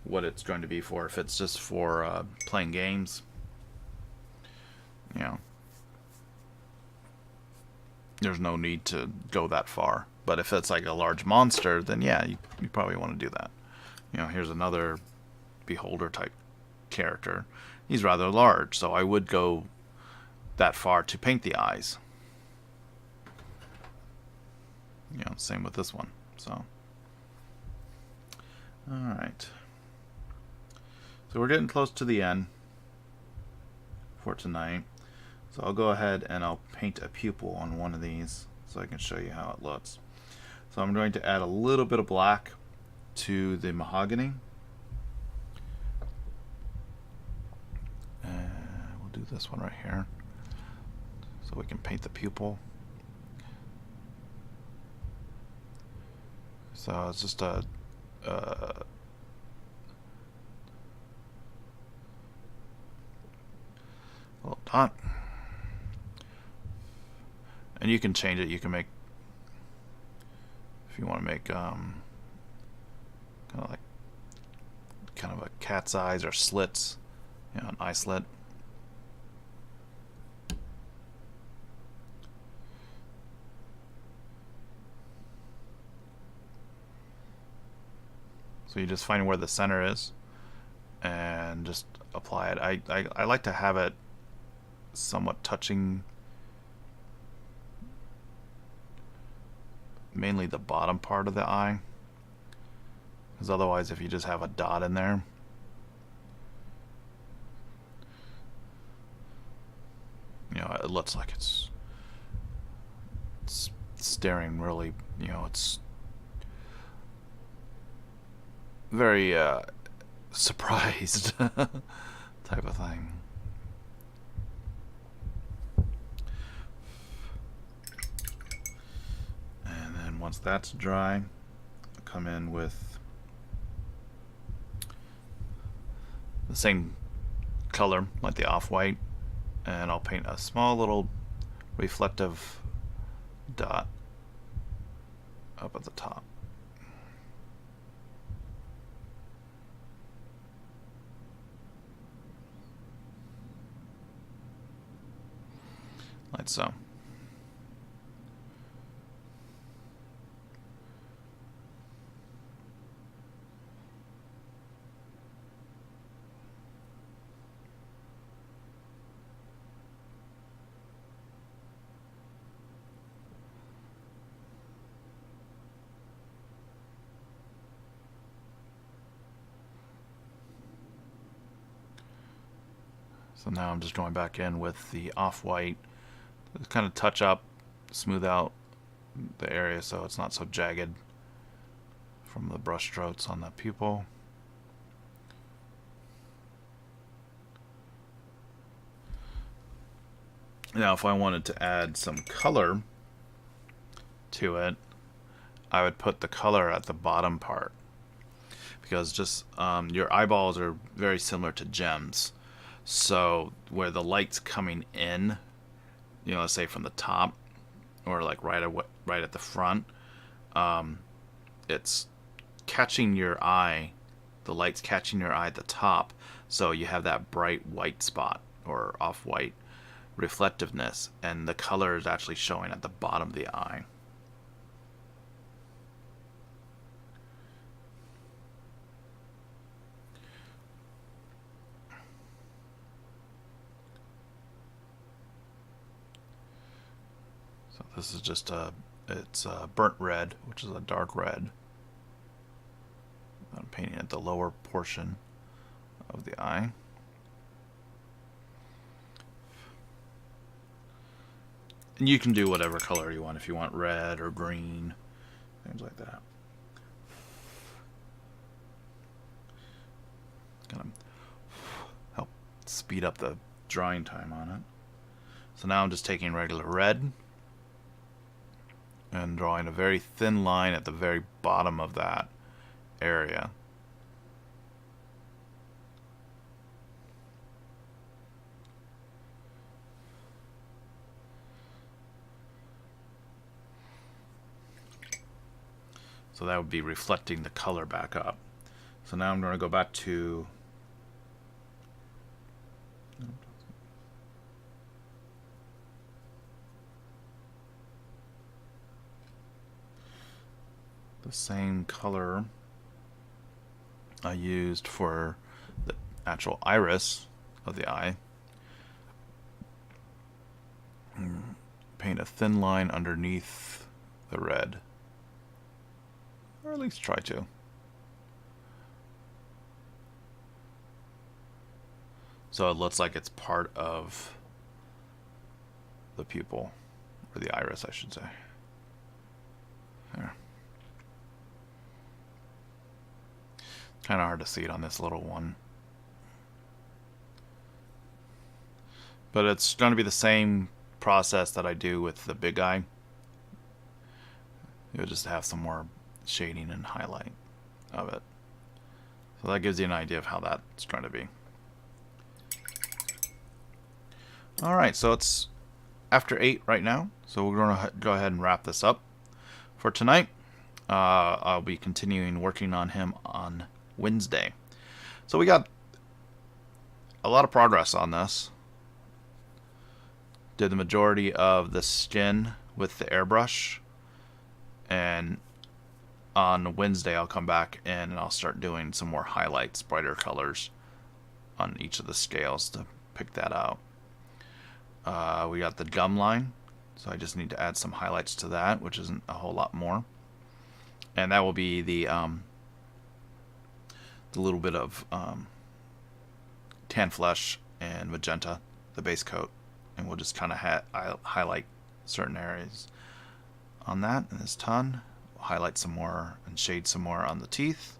what it's going to be for. If it's just for playing games, you know, there's no need to go that far. But if it's like a large monster, then yeah, you probably want to do that. You know, here's another Beholder type character. He's rather large, so I would go that far to paint the eyes. You know, same with this one. So, alright. So we're getting close to the end for tonight. So I'll go ahead and I'll paint a pupil on one of these so I can show you how it looks. So I'm going to add a little bit of black to the mahogany. We'll do this one right here so we can paint the pupil. So it's just a little dot. And you can change it. You can make, if you want to make kind of a cat's eyes or slits, you know, an eye slit. So you just find where the center is and just apply it. I like to have it somewhat touching mainly the bottom part of the eye, because otherwise if you just have a dot in there, you know, it looks like it's staring really, you know, it's very surprised type of thing. And then once that's dry, I'll come in with the same color, like the off-white, and I'll paint a small little reflective dot up at the top. Like so. So now I'm just going back in with the off-white, kind of touch up, smooth out the area so it's not so jagged from the brush strokes on the pupil. Now if I wanted to add some color to it, I would put the color at the bottom part, because just your eyeballs are very similar to gems. So where the light's coming in, you know, let's say from the top or like right at the front, it's catching your eye, the light's catching your eye at the top, so you have that bright white spot or off-white reflectiveness, and the color is actually showing at the bottom of the eye. So this is just it's a burnt red, which is a dark red. I'm painting at the lower portion of the eye. And you can do whatever color you want, if you want red or green, things like that. Gonna help speed up the drying time on it. So now I'm just taking regular red and drawing a very thin line at the very bottom of that area. So that would be reflecting the color back up. So now I'm going to go back to the same color I used for the actual iris of the eye. Paint a thin line underneath the red. Or at least try to. So it looks like it's part of the pupil, or the iris, I should say. There. Kind of hard to see it on this little one. But it's going to be the same process that I do with the big eye. You'll just have some more shading and highlight of it. So that gives you an idea of how that's going to be. Alright, so it's after 8 right now. So we're going to go ahead and wrap this up for tonight. I'll be continuing working on him on Wednesday. So we got a lot of progress on this. Did the majority of the skin with the airbrush, and on Wednesday I'll come back in and I'll start doing some more highlights, brighter colors on each of the scales to pick that out. We got the gum line, so I just need to add some highlights to that, which isn't a whole lot more. And that will be the little bit of tan flesh and magenta, the base coat, and we'll just kind of highlight certain areas on that in his tongue. We'll highlight some more and shade some more on the teeth,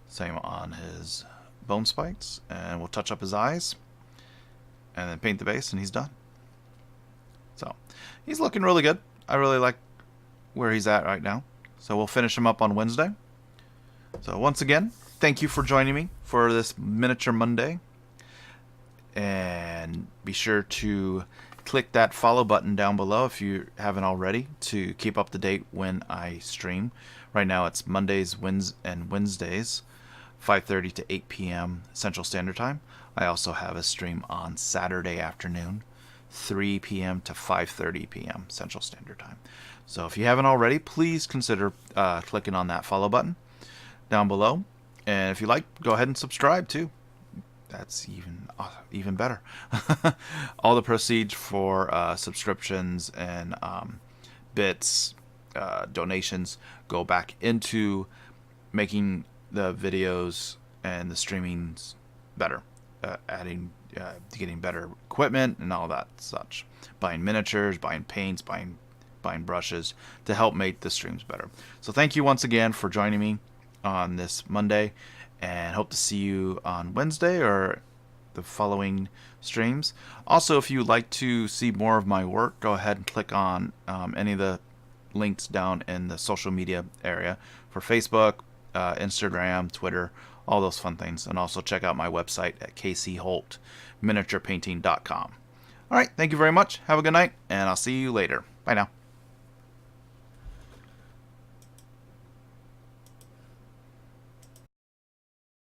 same on his bone spikes, and we'll touch up his eyes and then paint the base, and he's done. So he's looking really good. I really like where he's at right now. So we'll finish him up on Wednesday. So once again, thank you for joining me for this Miniature Monday. And be sure to click that follow button down below if you haven't already to keep up to date when I stream. Right now it's Mondays and Wednesdays, 5:30 to 8 p.m. Central Standard Time. I also have a stream on Saturday afternoon, 3 p.m. to 5:30 p.m. Central Standard Time. So if you haven't already, please consider clicking on that follow button down below. And if you like, go ahead and subscribe too. That's even better. All the proceeds for subscriptions and bits, donations go back into making the videos and the streamings better, getting better equipment and all that such, buying miniatures, buying paints, buying brushes to help make the streams better. So thank you once again for joining me on this Monday, and hope to see you on Wednesday or the following streams. Also, if you'd like to see more of my work, go ahead and click on any of the links down in the social media area for Facebook, Instagram, Twitter, all those fun things. And also check out my website at kcholtminiaturepainting.com. All right, thank you very much. Have a good night, and I'll see you later. Bye now.